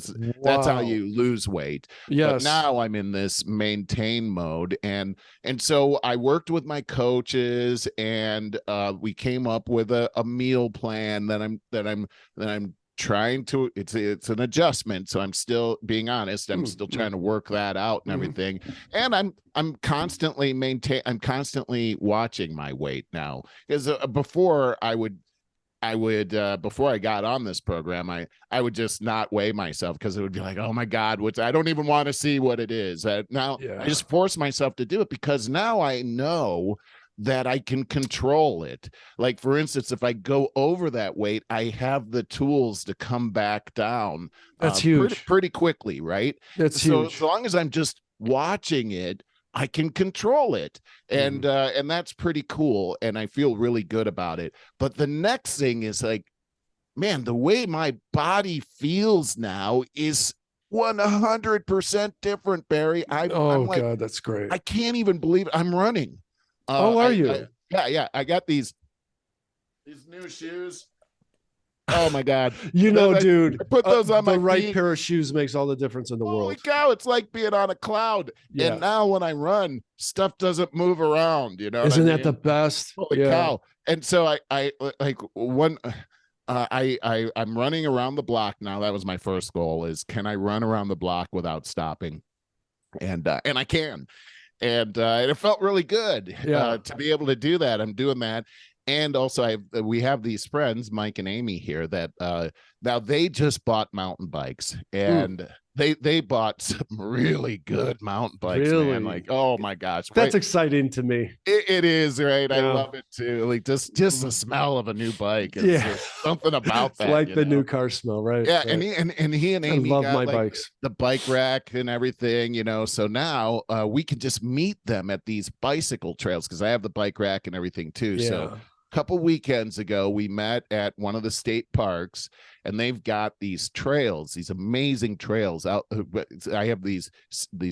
that's how you lose weight. But now I'm in this maintain mode, and so I worked with my coaches, and we came up with a meal plan that I'm trying to, it's an adjustment. So I'm still being honest. I'm still trying to work that out and everything. And I'm constantly watching my weight now, because before before I got on this program, I would just not weigh myself, because it would be like, oh my God, I don't even want to see what it is. Now I just force myself to do it, because now I know that I can control it. Like, for instance, if I go over that weight, I have the tools to come back down. That's huge. Pretty quickly, right? That's huge. As long as I'm just watching it, I can control it. And that's pretty cool. And I feel really good about it. But the next thing is like, man, the way my body feels now is 100% different, Barry. I'm like, God, that's great. I can't even believe it. I'm running. Are you? Yeah. I got these new shoes. Oh my God. Dude, I put those on my the right feet. pair of shoes makes all the difference in the world. Holy cow, it's like being on a cloud. Yeah. And now when I run, stuff doesn't move around, Isn't that the best? Holy cow. And so I'm running around the block now. That was my first goal, is can I run around the block without stopping? And I can. And it felt really good to be able to do that. I'm doing that. And also we have these friends, Mike and Amy here, that now they just bought mountain bikes, and they bought some really good mountain bikes, man. Like, oh my gosh. That's exciting to me. It is, right? I love it too. Like just the smell of a new bike. There's something about that. Like the new car smell, right? Yeah. Right. And he and Amy love got my bikes. The bike rack and everything, so now we can just meet them at these bicycle trails, because I have the bike rack and everything too. Yeah. So couple weekends ago, we met at one of the state parks, and they've got these trails, these amazing trails out. I have these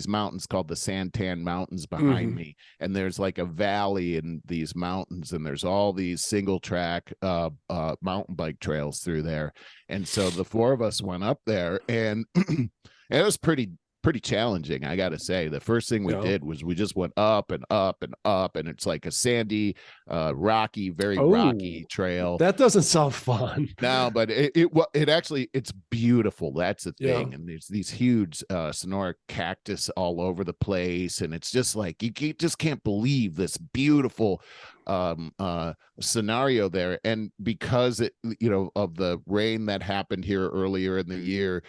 mountains called the Santan Mountains behind me, and there's like a valley in these mountains, and there's all these single track mountain bike trails through there. And so the 4 of us went up there, and it was pretty challenging, I gotta say. The first thing we did was we just went up and up and up, and it's like a sandy, rocky, very rocky trail. That doesn't sound fun. No, but it actually, it's beautiful. That's the thing. And there's these huge Sonora cactus all over the place, and it's just like you just can't believe this beautiful scenario there. And because of the rain that happened here earlier in the year,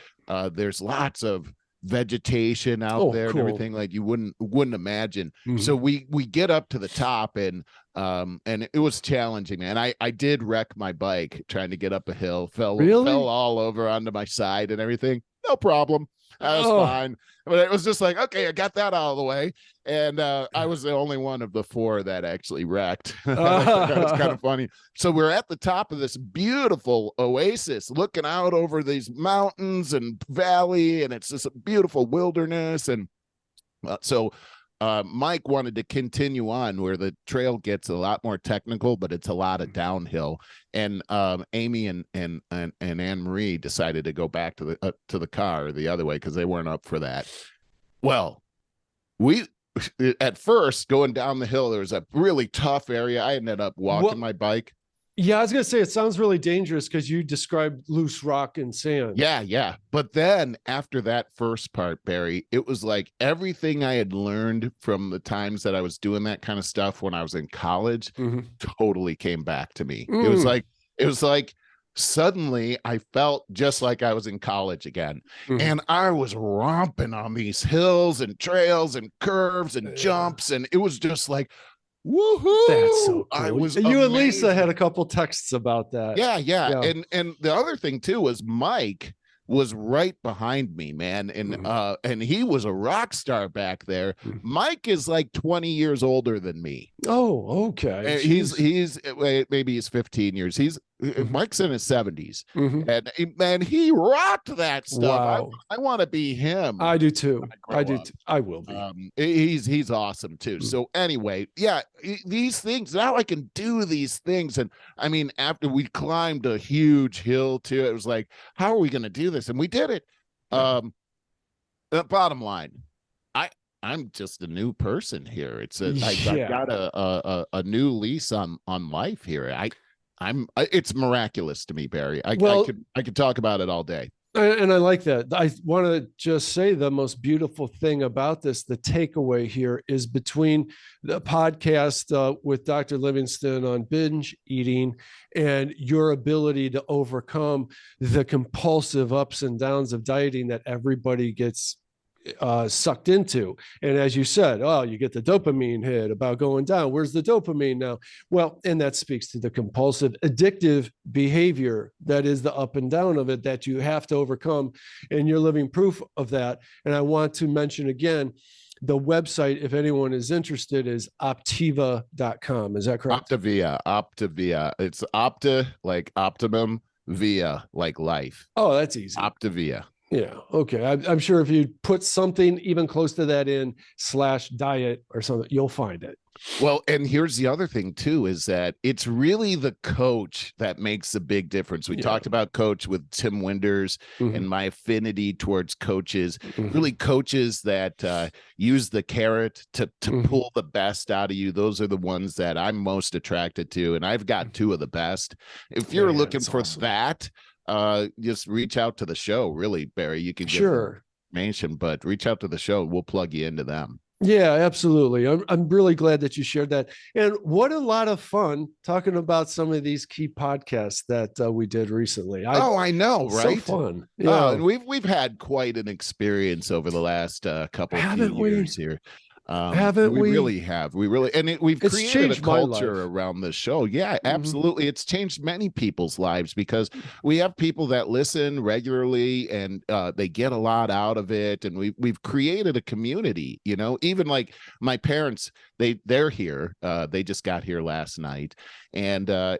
there's lots of vegetation out there and everything like you wouldn't imagine. So we get up to the top, and it was challenging, man. I did wreck my bike trying to get up a hill, fell all over onto my side and everything. No problem. I was fine. But it was just like, okay, I got that out of the way. And I was the only one of the 4 that actually wrecked. That was kind of funny. So we're at the top of this beautiful oasis, looking out over these mountains and valley, and it's just a beautiful wilderness. And so Mike wanted to continue on where the trail gets a lot more technical, but it's a lot of downhill. And Amy and Anne Marie decided to go back to the car the other way, because they weren't up for that. Well, we at first going down the hill, there was a really tough area. I ended up walking my bike. Yeah, I was gonna say it sounds really dangerous because you described loose rock and sand. Yeah. But then after that first part, Barry, it was like everything I had learned from the times that I was doing that kind of stuff when I was in college totally came back to me. It was like suddenly I felt just like I was in college again. And I was romping on these hills and trails and curves and jumps. And it was just like, woohoo! That's so cool. I was you amazing. and Lisa had a couple texts about that. Yeah. And the other thing too was Mike was right behind me, man. And he was a rock star back there. Mike is like 20 years older than me. Oh, okay. He's maybe he's 15 years. Mike's in his 70s. And he rocked that stuff. Wow. I want to be him. I do too. I do too. I will be. He's awesome too. So anyway, yeah, these things, now I can do these things. And I mean, after we climbed a huge hill too, it was like, how are we going to do this? And we did it. The bottom line, I'm just a new person here. I've got a new lease on life here. It's miraculous to me, Barry. I could talk about it all day. And I like that. I want to just say the most beautiful thing about this, the takeaway here is between the podcast with Dr. Livingston on binge eating and your ability to overcome the compulsive ups and downs of dieting that everybody gets sucked into. And as you said, you get the dopamine hit about going down. Where's the dopamine now? Well, and that speaks to the compulsive addictive behavior that is the up and down of it that you have to overcome. And you're living proof of that. And I want to mention again, the website, if anyone is interested, is Optiva.com. Is that correct? Optavia. It's Opta, like optimum, via, like life. Oh, that's easy. Optavia. Yeah. Okay. I'm sure if you put something even close to that in /diet or something, you'll find it. Well, and here's the other thing too, is that it's really the coach that makes a big difference. We talked about coach with Tim Winders and my affinity towards coaches, really coaches that use the carrot to pull the best out of you. Those are the ones that I'm most attracted to. And I've got two of the best. If you're looking for that, just reach out to the show. Really, Barry, you can get information, but reach out to the show. We'll plug you into them. Yeah, absolutely. I'm really glad that you shared that. And what a lot of fun talking about some of these key podcasts that we did recently. I know, right? So fun. Yeah, and we've had quite an experience over the last couple years here. Haven't we? Really have. We really, and we've created a culture around the show. Yeah, absolutely. It's changed many people's lives because we have people that listen regularly and they get a lot out of it. And we've created a community, even like my parents, they're here. They just got here last night. And they've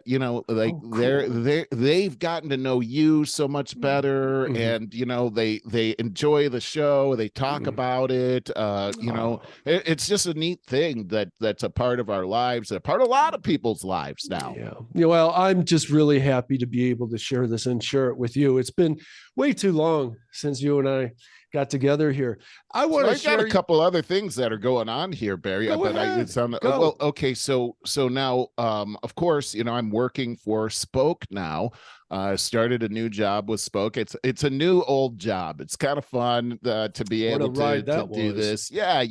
gotten to know you so much better. And they enjoy the show, they talk about it. It's just a neat thing that's a part of our lives, a part of a lot of people's lives now. Yeah. Well, I'm just really happy to be able to share this and share it with you. It's been way too long since you and I got together here. I got a couple other things that are going on here, Barry. Okay. So now, of course, I'm working for Spoke now. Started a new job with Spoke. It's a new old job. It's kind of fun to be able to do this. Yeah,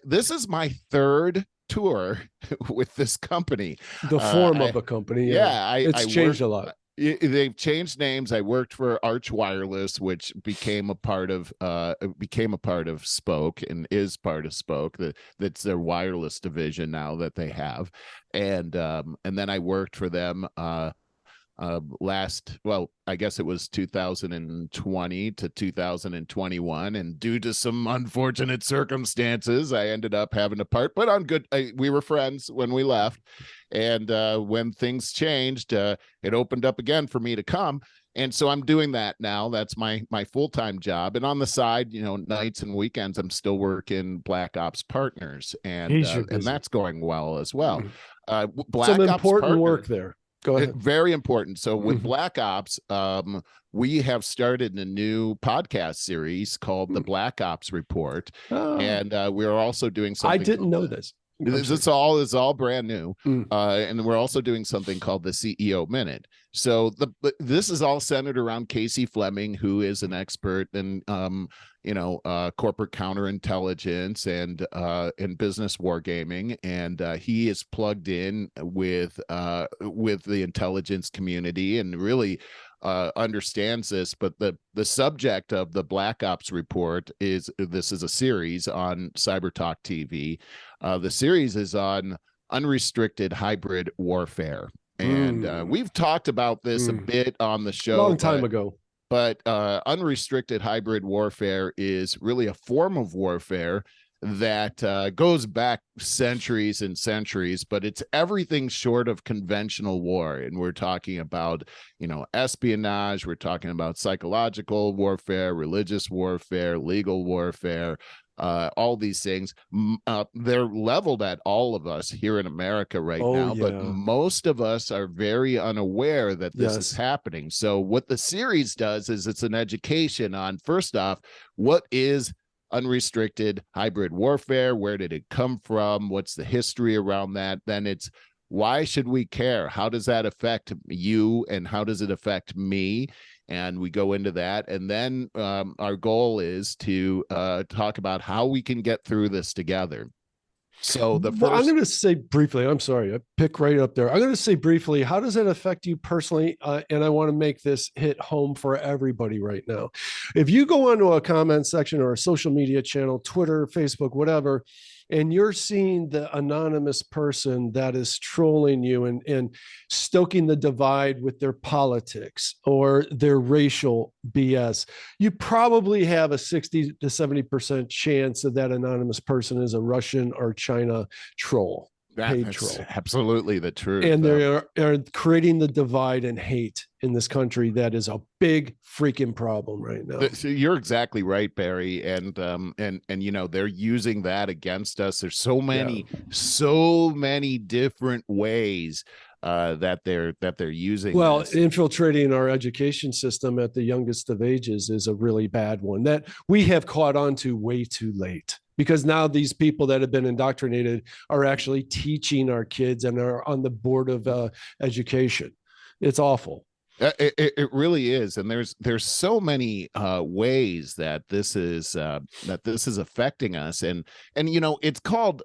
this is my third tour with this company. The form of a company. It's changed a lot. They've changed names. I worked for Arch Wireless, which became a part of Spoke and is part of Spoke. That's their wireless division now that they have, and then I worked for them I guess it was 2020 to 2021, and due to some unfortunate circumstances, I ended up having to part. But on good, we were friends when we left, and when things changed, it opened up again for me to come. And so I'm doing that now. That's my full-time job. And on the side, nights and weekends, I'm still working Black Ops Partners, and that's going well as well. Some important work there. Go ahead. Very important. So with Black Ops, we have started a new podcast series called the Black Ops Report. And we're also doing something. I didn't know this. It's all brand new. Mm. And we're also doing something called the CEO Minute. So this is all centered around Casey Fleming, who is an expert in corporate counterintelligence and business wargaming, and he is plugged in with the intelligence community and really understands this. But the subject of the Black Ops report is a series on Cyber Talk TV. The series is on unrestricted hybrid warfare. And we've talked about this a bit on the show. Long time ago. But unrestricted hybrid warfare is really a form of warfare that goes back centuries and centuries, but it's everything short of conventional war. And we're talking about, espionage, we're talking about psychological warfare, religious warfare, legal warfare, all these things. They're leveled at all of us here in America right now, but most of us are very unaware that this is happening. So what the series does is it's an education on, first off, what is unrestricted hybrid warfare? Where did it come from? What's the history around that? Then it's, why should we care? How does that affect you? And how does it affect me? And we go into that. And then our goal is to talk about how we can get through this together. So I'm going to say briefly, I'm sorry, I pick right up there. I'm going to say briefly, how does it affect you personally? And I want to make this hit home for everybody right now. If you go onto a comment section or a social media channel, Twitter, Facebook, whatever, and you're seeing the anonymous person that is trolling you and stoking the divide with their politics or their racial BS, you probably have a 60 to 70% chance that anonymous person is a Russian or China troll. That's absolutely the truth. And they are creating the divide and hate in this country that is a big freaking problem right now. So you're exactly right, Barry. And they're using that against us. There's so many different ways that they're using. Well, this. Infiltrating our education system at the youngest of ages is a really bad one that we have caught on to way too late. Because now these people that have been indoctrinated are actually teaching our kids and are on the board of education. It's awful. It really is, and there's so many ways that this is affecting us, and it's called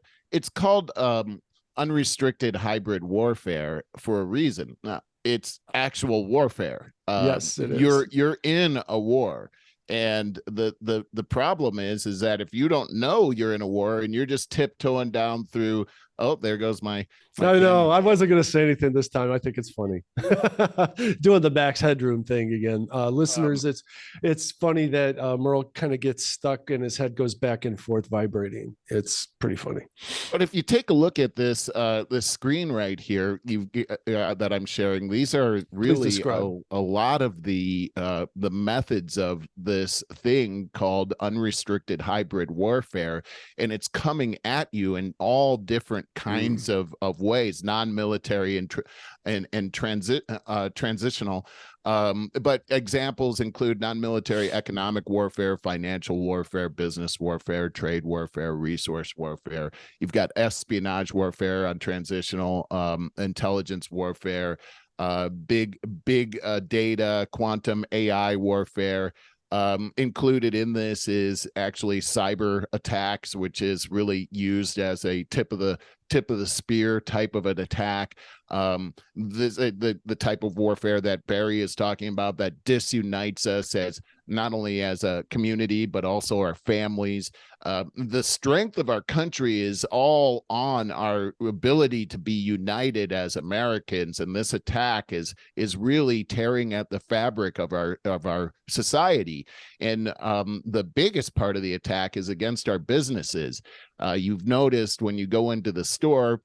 unrestricted hybrid warfare for a reason. It's actual warfare. Yes, it is. You're in a war. And the problem is that if you don't know you're in a war and you're just tiptoeing down through, there goes my I know. I wasn't going to say anything this time. I think it's funny. Doing the Max Headroom thing again. Listeners, it's funny that Merle kind of gets stuck and his head goes back and forth vibrating. It's pretty funny. But if you take a look at this screen right here, that I'm sharing, these are really a lot of the methods of this thing called unrestricted hybrid warfare, and it's coming at you in all different kinds of ways, non-military and transitional. But examples include non-military economic warfare, financial warfare, business warfare, trade warfare, resource warfare. You've got espionage warfare on transitional, intelligence warfare, big data, quantum AI warfare. Included in this is actually cyber attacks, which is really used as a tip of the spear type of an attack. The type of warfare that Barry is talking about that disunites us as not only as a community but also our families. The strength of our country is all on our ability to be united as Americans, and this attack is really tearing at the fabric of our society. And the biggest part of the attack is against our businesses. You've noticed when you go into the store,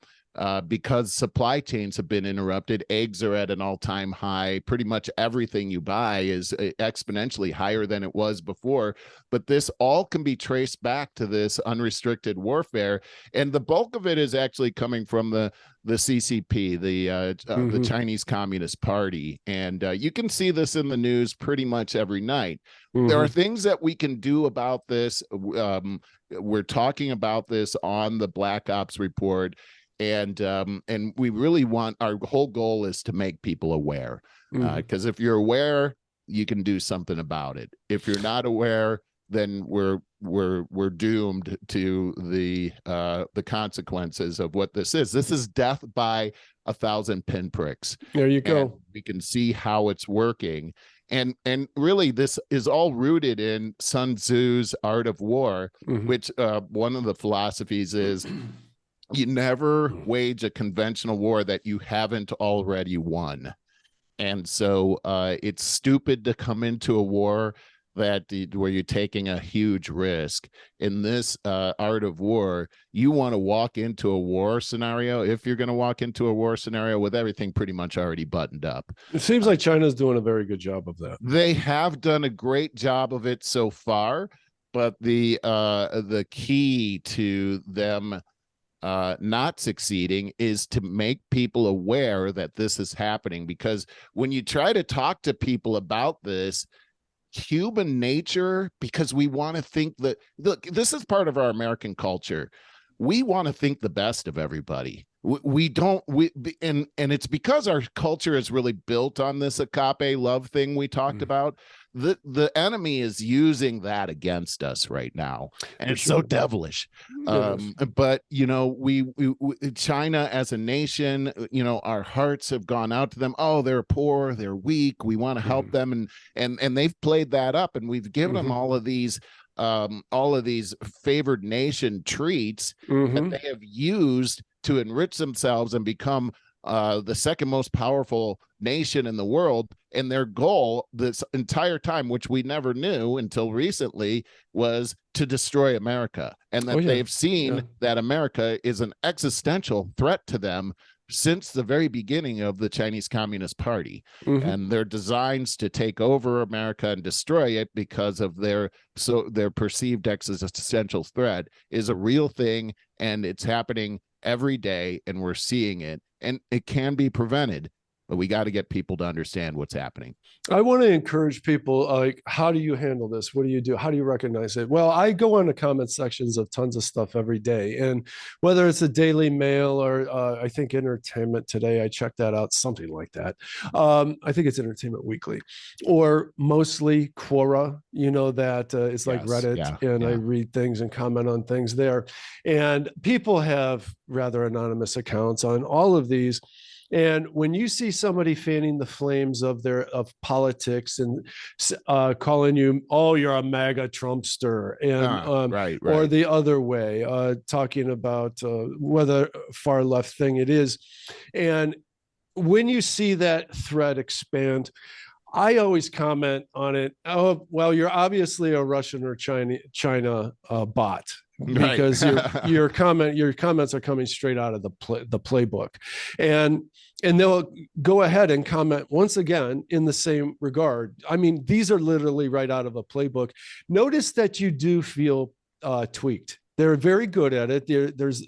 because supply chains have been interrupted, eggs are at an all-time high. Pretty much everything you buy is exponentially higher than it was before. But this all can be traced back to this unrestricted warfare, and the bulk of it is actually coming from the CCP, the Chinese Communist Party. And you can see this in the news pretty much every night. There are things that we can do about this. we're talking about this on the Black Ops report, and we really want, our whole goal is to make people aware, because if you're aware, you can do something about it. If you're not aware, then we're doomed to the consequences of what this is. This is death by 1,000 pinpricks. There you go. And we can see how it's working. And really, this is all rooted in Sun Tzu's Art of War, which one of the philosophies is you never wage a conventional war that you haven't already won. And so it's stupid to come into a war where you're taking a huge risk. In this Art of War, you want to walk into a war scenario, if you're going to walk into a war scenario, with everything pretty much already buttoned up. It seems like China's doing a very good job of that. They have done a great job of it so far, but the key to them not succeeding is to make people aware that this is happening. Because when you try to talk to people about this, human nature, because we want to think that, look, this is part of our American culture. We want to think the best of everybody. And it's because our culture is really built on this agape love thing we talked about. The enemy is using that against us right now, and it's so devilish. But we China as a nation, our hearts have gone out to them. Oh, they're poor, they're weak, we want to help them, and they've played that up, and we've given them all of these favored nation treats that they have used to enrich themselves and become the second most powerful nation in the world. And their goal this entire time, which we never knew until recently, was to destroy America. And that they've seen that America is an existential threat to them since the very beginning of the Chinese Communist Party. And their designs to take over America and destroy it because of their perceived existential threat is a real thing, and it's happening every day, and we're seeing it, and it can be prevented, but we got to get people to understand what's happening. I want to encourage people, like, how do you handle this? What do you do? How do you recognize it? Well, I go on the comment sections of tons of stuff every day. And whether it's a Daily Mail or I think Entertainment Today, I check that out, something like that. I think it's Entertainment Weekly, or mostly Quora, that it's like Reddit, and I read things and comment on things there. And people have rather anonymous accounts on all of these. And when you see somebody fanning the flames of politics and calling you, oh, you're a MAGA Trumpster, and or the other way, talking about whether far left thing it is, and when you see that thread expand, I always comment on it. Oh, well, you're obviously a Russian or China bot, because your comments are coming straight out of the playbook, and they'll go ahead and comment once again in the same regard. I mean, these are literally right out of a playbook. Notice that you do feel tweaked. They're very good at it. There's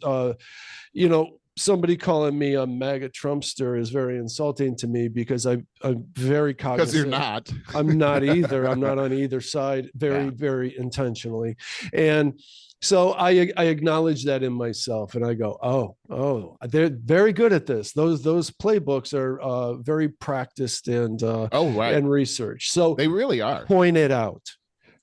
somebody calling me a MAGA Trumpster is very insulting to me, because I'm very cognizant. Because you're not. I'm not either. I'm not on either side, very intentionally. And so I acknowledge that in myself, and I go, oh, they're very good at this. Those playbooks are very practiced and researched. So they really are. Point it out.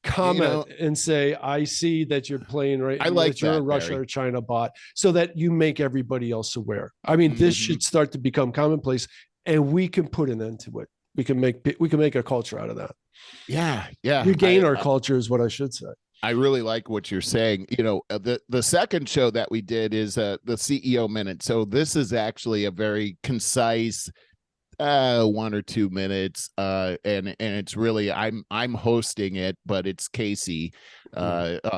Comment and say, I see that you're playing right. I like that you're a Russia or China bot, so that you make everybody else aware. I mean, this should start to become commonplace, and we can put an end to it. We can make a culture out of that. Yeah. Regain our culture is what I should say. I really like what you're saying. The second show that we did is the CEO Minute. So this is actually a very concise 1 or 2 minutes, and it's really I'm hosting it, but it's Casey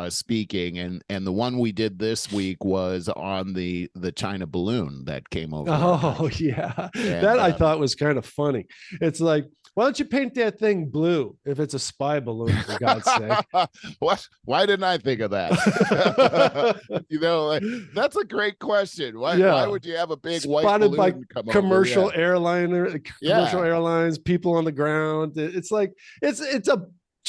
speaking, and the one we did this week was on the China balloon that came over. Oh yeah, and that I thought was kind of funny. It's like, why don't you paint that thing blue if it's a spy balloon, for God's sake? What? Why didn't I think of that? That's a great question. Why would you have a big white balloon by come commercial over? Commercial airlines, people on the ground? It's like it's a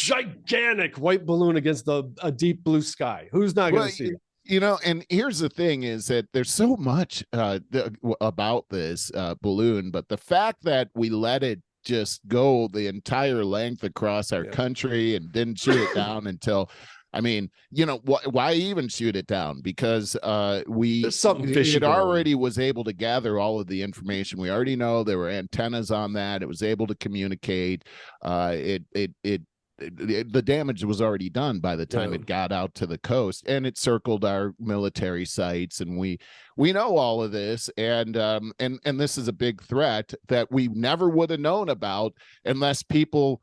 gigantic white balloon against a deep blue sky. Who's not going to see it? You know, and here's the thing is that there's so much about this balloon, but the fact that we let it just go the entire length across our country and didn't shoot it down until, I mean, you know, why even shoot it down? Because it already was able to gather all of the information. We already know there were antennas on that. It was able to communicate. The damage was already done by the time it got out to the coast, and it circled our military sites, and we know all of this, and this is a big threat that we never would have known about unless people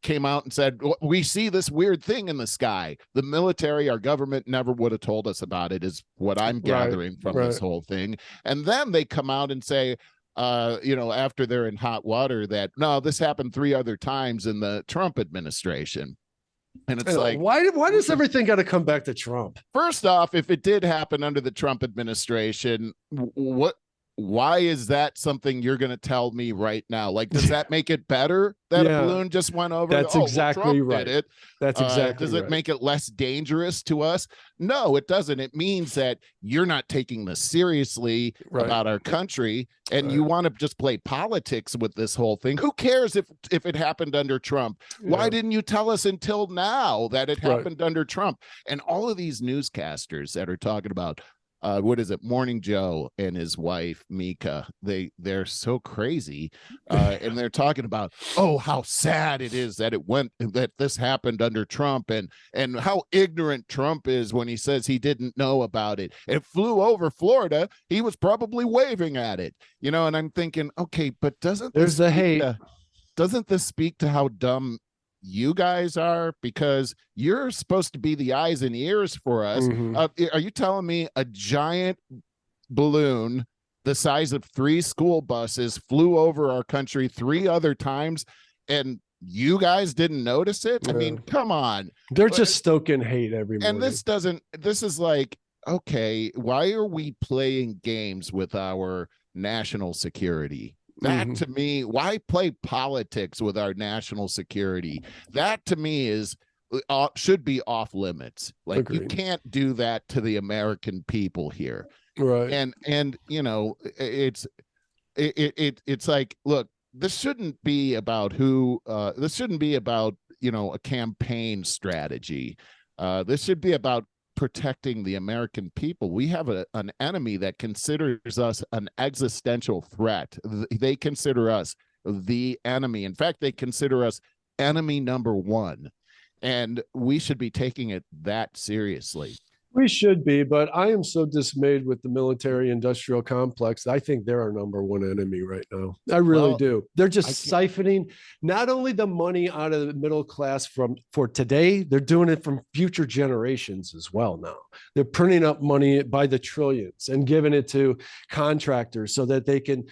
came out and said, we see this weird thing in the sky. The military, our government, never would have told us about it, is what I'm gathering from this whole thing. And then they come out and say, you know, after they're in hot water, that no, this happened 3 other times in the Trump administration. And it's like, why does everything got to come back to Trump? First off, if it did happen under the Trump administration, why is that something you're going to tell me right now? Like, does that make it better that a balloon just went over? That's exactly right. Did it. That's exactly Does it make it less dangerous to us? No, it doesn't. It means that you're not taking this seriously about our country, and you want to just play politics with this whole thing. Who cares if it happened under Trump? Why didn't you tell us until now that it happened under Trump? And all of these newscasters that are talking about, what is it, Morning Joe and his wife Mika, they're so crazy, and they're talking about, oh, how sad it is that this happened under Trump, and how ignorant Trump is when he says he didn't know about it. It flew over Florida, he was probably waving at it, you know. And I'm thinking, okay, but doesn't this speak to how dumb you guys are? Because you're supposed to be the eyes and ears for us. Are you telling me a giant balloon the size of 3 school buses flew over our country 3 other times and you guys didn't notice it? I mean, come on. They're just stoking hate every morning. And this is like, okay, why are we playing games with our national security? That to me, why play politics with our national security? That to me is should be off limits. Like, you can't do that to the American people here. Right. And you know, it's like, look, this shouldn't be about this shouldn't be about, you know, a campaign strategy. This should be about protecting the American people. We have an enemy that considers us an existential threat. They consider us the enemy. In fact, they consider us enemy number 1, and we should be taking it that seriously. We should be, but I am so dismayed with the military-industrial complex. I think they're our number 1 enemy right now. I really do. They're just siphoning not only the money out of the middle class for today, they're doing it from future generations as well now. They're printing up money by the trillions and giving it to contractors so that they can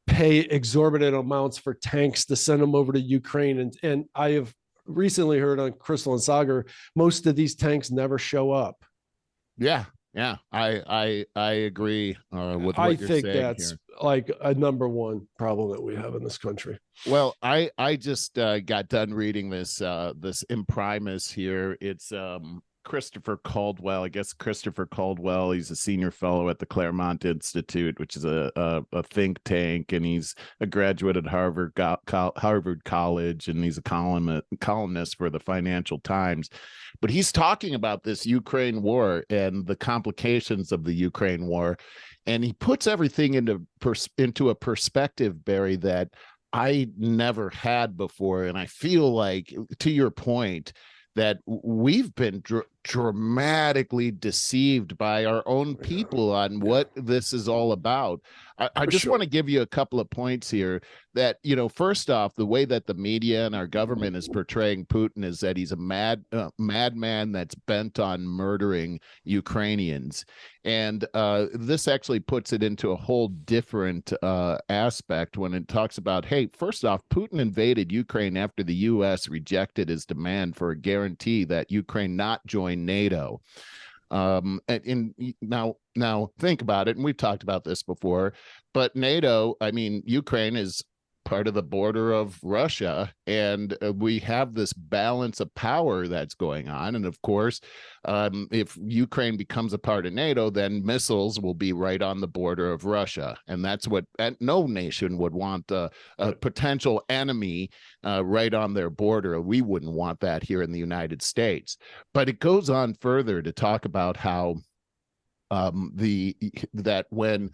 pay exorbitant amounts for tanks to send them over to Ukraine. And I have recently heard on Crystal and Sagar, most of these tanks never show up. Yeah, I agree with what you're saying. I think that's here. Like a number 1 problem that we have in this country. Well, I just got done reading this imprimis here. It's Christopher Caldwell. I guess Christopher Caldwell, he's a senior fellow at the Claremont Institute, which is a think tank, and he's a graduate at Harvard College, and he's a columnist for the Financial Times. But he's talking about this Ukraine war and the complications of the Ukraine war, and he puts everything into a perspective, Barry, that I never had before. And I feel like, to your point, that we've been dramatically deceived by our own people on what this is all about. I just want to give you a couple of points here that, you know, first off, the way that the media and our government is portraying Putin is that he's a madman that's bent on murdering Ukrainians. And this actually puts it into a whole different aspect when it talks about, hey, first off, Putin invaded Ukraine after the U.S. rejected his demand for a guarantee that Ukraine not join NATO. And now think about it, and we've talked about this before, but NATO, I mean, Ukraine is part of the border of Russia, and we have this balance of power that's going on. And of course, if Ukraine becomes a part of NATO, then missiles will be right on the border of Russia, and that's what no nation would want, a potential enemy right on their border. We wouldn't want that here in the United States. But it goes on further to talk about how that when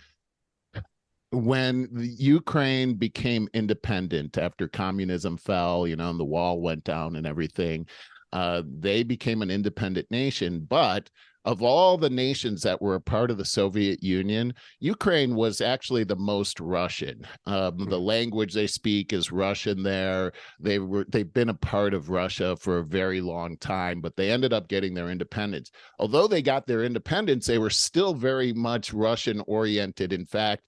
the Ukraine became independent after communism fell, and the wall went down and everything, they became an independent nation. But of all the nations that were a part of the Soviet Union, Ukraine was actually the most Russian. The language they speak is Russian there. They've been a part of Russia for a very long time, but they ended up getting their independence. Although they got their independence, they were still very much Russian oriented. In fact,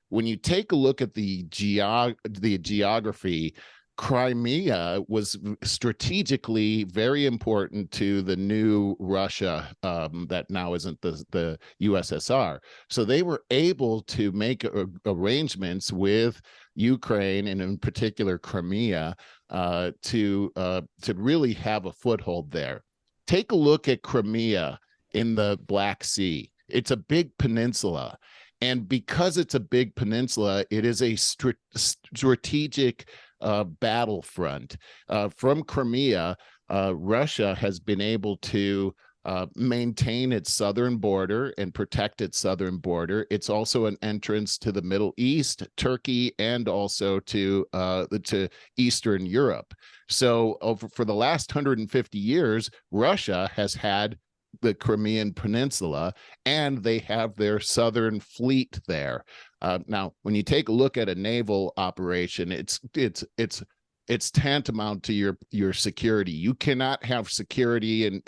when you take a look at the geography, Crimea was strategically very important to the new Russia that now isn't the USSR. So they were able to make arrangements with Ukraine, and in particular Crimea, to really have a foothold there. Take a look at Crimea in the Black Sea. It's a big peninsula. And because it's a big peninsula, it is a strategic battlefront. From Crimea, Russia has been able to maintain its southern border and protect its southern border. It's also an entrance to the Middle East, Turkey, and also to Eastern Europe. So for the last 150 years, Russia has had the Crimean Peninsula, and they have their southern fleet there. Now, when you take a look at a naval operation, it's tantamount to your security. You cannot have security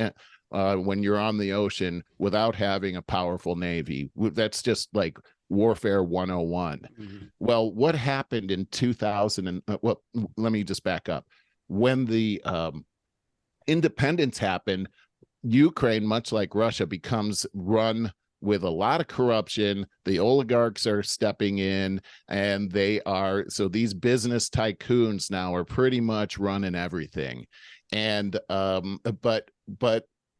when you're on the ocean without having a powerful navy. That's just like Warfare 101. Mm-hmm. Well, what happened in 2000? Well, let me just back up. When the independence happened, Ukraine, much like Russia, becomes run with a lot of corruption. The oligarchs are stepping in, and so these business tycoons now are pretty much running everything. And but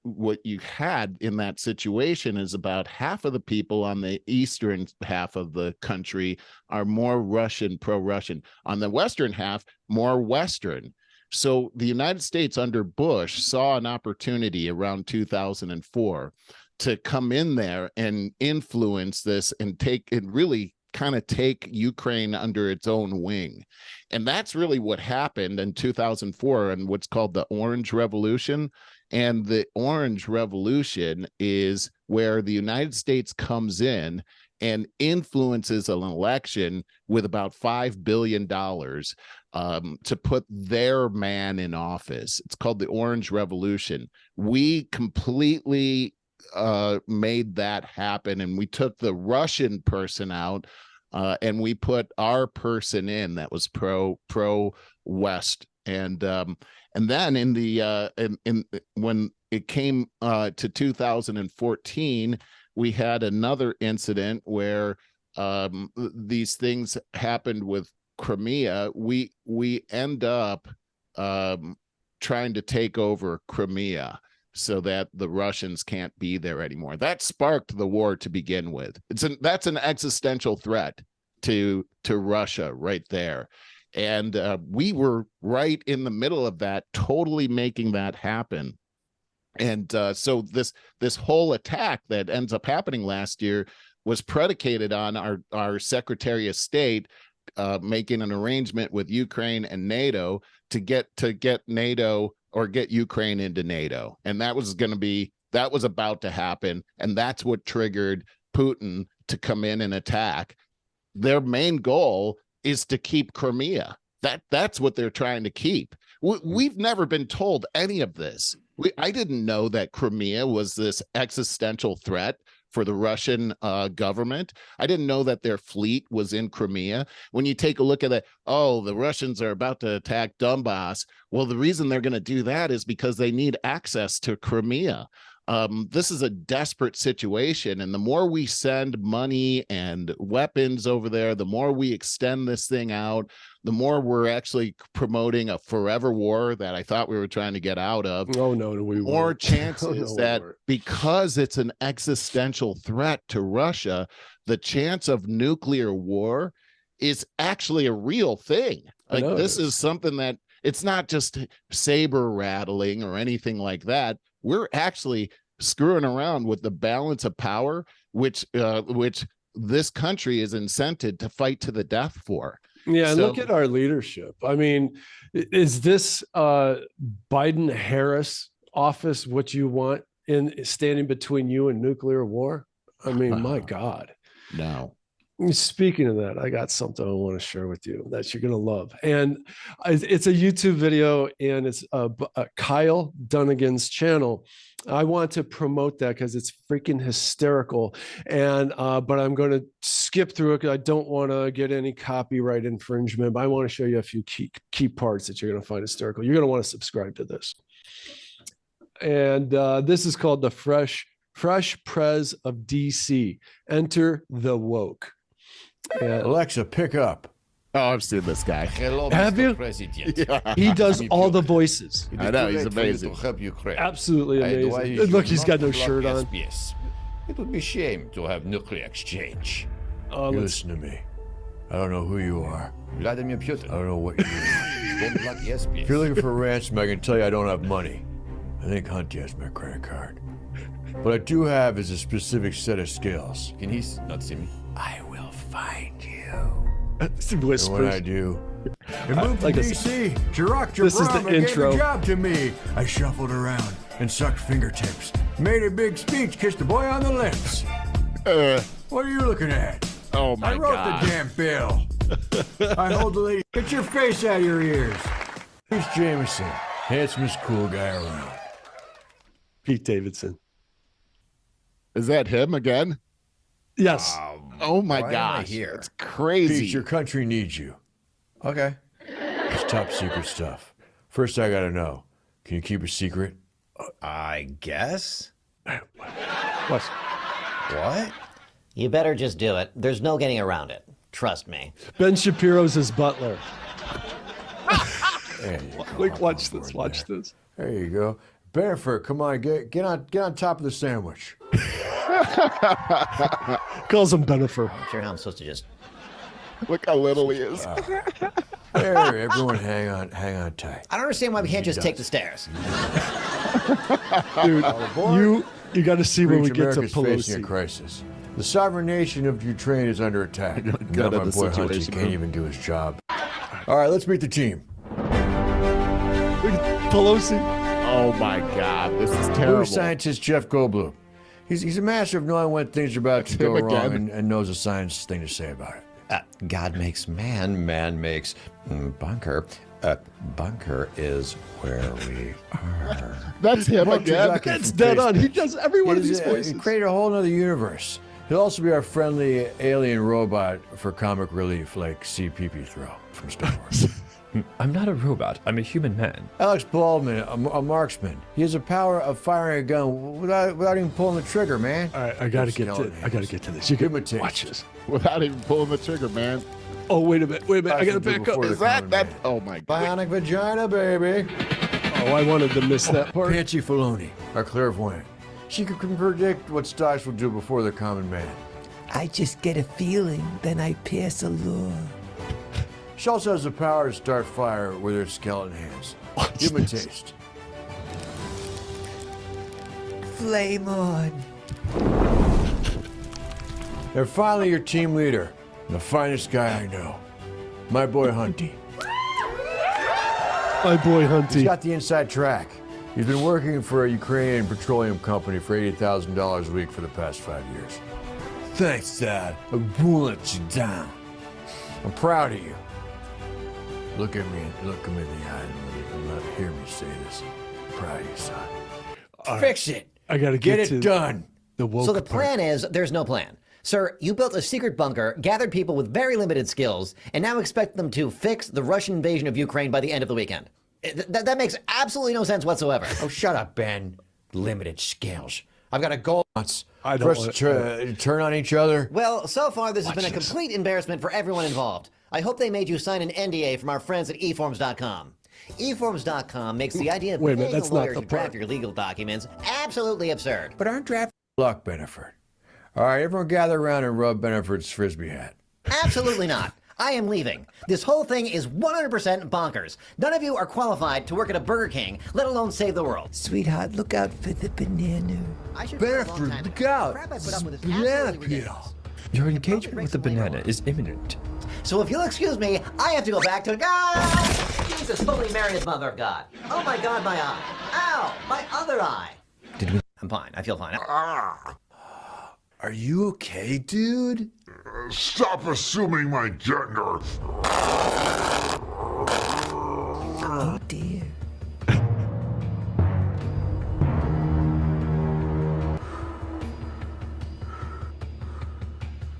what you had in that situation is about half of the people on the eastern half of the country are more Russian, pro-Russian. On the western half, more Western. So the United States under Bush saw an opportunity around 2004 to come in there and influence this and really kind of take Ukraine under its own wing. And that's really what happened in 2004 and what's called the Orange Revolution. And the Orange Revolution is where the United States comes in and influences an election with about $5 billion to put their man in office. It's called the Orange Revolution. We completely made that happen, and we took the Russian person out, and we put our person in that was pro-West. And then when it came to 2014, we had another incident where these things happened with Crimea. We end up trying to take over Crimea so that the Russians can't be there anymore. That sparked the war to begin with. That's an existential threat to Russia right there. And we were right in the middle of that, totally making that happen. And so this whole attack that ends up happening last year was predicated on our Secretary of State making an arrangement with Ukraine and NATO to get NATO or get Ukraine into NATO. And that was about to happen. And that's what triggered Putin to come in and attack. Their main goal is to keep Crimea. That's what they're trying to keep. We've never been told any of this. I didn't know that Crimea was this existential threat for the Russian government. I didn't know that their fleet was in Crimea. When you take a look at it, the Russians are about to attack Donbass. Well, the reason they're going to do that is because they need access to Crimea. this is a desperate situation. And the more we send money and weapons over there, the more we extend this thing out, the more we're actually promoting a forever war that I thought we were trying to get out of. Oh, no, we more weren't. chances that because it's an existential threat to Russia, the chance of nuclear war is actually a real thing. Like, this is something that it's not just saber rattling or anything like that. We're actually screwing around with the balance of power, which this country is incented to fight to the death for. Yeah, and look at our leadership. I mean, is this Biden-Harris office what you want in standing between you and nuclear war? I mean, my God. No. Speaking of that, I got something I want to share with you that you're going to love. And it's a YouTube video, and it's Kyle Dunnigan's channel. I want to promote that because it's freaking hysterical. And but I'm going to skip through it because I don't want to get any copyright infringement. But I want to show you a few key parts that you're going to find hysterical. You're going to want to subscribe to this. And this is called the Fresh Prez of DC. Enter the woke. Alexa, pick up. Oh, I've seen this guy. Hello, Have Mr. you? President. Yeah. He does all the voices. I know, he's amazing. To help Ukraine. Absolutely I advise amazing. you Look, he's not got no to block shirt on. SBS. It would be shame to have nuclear exchange. You listen to me. I don't know who you are. Vladimir Putin. I don't know what you do. Don't block SBS. If you're looking for ransom, I can tell you I don't have money. I think Hunt has my credit card. What I do have is a specific set of skills. Can he not see me? I will find you. Whispers. And when I do, and moved to like DC. Dr.HeatherBrowne this is the gave intro. a job to me. I shuffled around and sucked fingertips. Made a big speech, kissed the boy on the lips. What are you looking at? Oh my I wrote God. the damn bill. I hold the lady. Get your face out of your ears. He's Jameson, handsomest cool guy around. Pete Davidson. Is that him again? Yes. Oh my Why am I gosh. here? It's crazy. Pete, your country needs you. Okay. It's top secret stuff. First, I gotta know. Can you keep a secret? I guess. What? What? You better just do it. There's no getting around it. Trust me. Ben Shapiro's his butler. There you go. Like, watch this. Watch this. There you go. Bennifer, come on, get on top of the sandwich. Calls him Benifer. I'm sure how I'm supposed to just. Look how little he is. There, everyone, hang on tight. I don't understand why we can't just take the stairs. Dude, you got to see when we get to America's facing a Pelosi. crisis. The sovereign nation of Ukraine is under attack. Good Now at my the boy Hunty situation, can't bro. even do his job. All right, let's meet the team. Pelosi. Oh my God. This is New terrible. scientist Jeff Goldblum. He's a master of knowing when things are about to go him wrong again. and knows a science thing to say about it. God makes man, man makes bunker. Bunker is where we are. That's him Bunch of again. ducking That's from dead on. He Facebook. does every one of these He voices. created a whole other universe. He'll also be our friendly alien robot for comic relief, like CPP Throw from Star Wars. I'm not a robot. I'm a human man. Alex Baldwin, a marksman. He has the power of firing a gun without even pulling the trigger, man. All right, I got to get to this. You Give him a can taste. watch this. Without even pulling the trigger, man. Oh, wait a minute. I got to back up. Is that? Oh my God. Bionic vagina, baby. Oh, I wanted to miss that part. Pansy Filoni, our clairvoyant. She can predict what stocks will do before the common man. I just get a feeling, then I pass along. She also has the power to start fire with her skeleton hands. Give him a taste. Flame on. And finally, your team leader, the finest guy I know, my boy Hunty. My boy He's Hunty. got the inside track. He's been working for a Ukrainian petroleum company for $80,000 a week for the past 5 years. Thanks, Dad. I won't let you down. I'm proud of you. Look at me in the eye and let hear me say this. I'm proud of you, son. Fix it. I got to Get get it to done. the woke So the part. plan is there's no plan. Sir, you built a secret bunker, gathered people with very limited skills, and now expect them to fix the Russian invasion of Ukraine by the end of the weekend. That makes absolutely no sense whatsoever. Oh, shut up, Ben. Limited skills. I've got a goal. I For don't us to turn on each other. Well, so far this has been a complete embarrassment for everyone involved. I hope they made you sign an NDA from our friends at eForms.com. eForms.com makes the idea of Wait a minute, paying that's a not lawyer the to draft part. your legal documents absolutely absurd. But aren't draft luck, Beneford? All right, everyone gather around and rub Beneford's Frisbee hat. Absolutely not. I am leaving. This whole thing is 100% bonkers. None of you are qualified to work at a Burger King, let alone save the world. Sweetheart, look out for the banana. I should have a long Beneford, time look ago. out. The crap I put up with is Banana absolutely peel. ridiculous. Your engagement with the banana is imminent. So if you'll excuse me, I have to go back to God. Jesus, holy Mary, mother of God. Oh my God, my eye. Ow, my other eye. Did we? I'm fine. I feel fine. Are you okay, dude? Stop assuming my gender. Oh dear.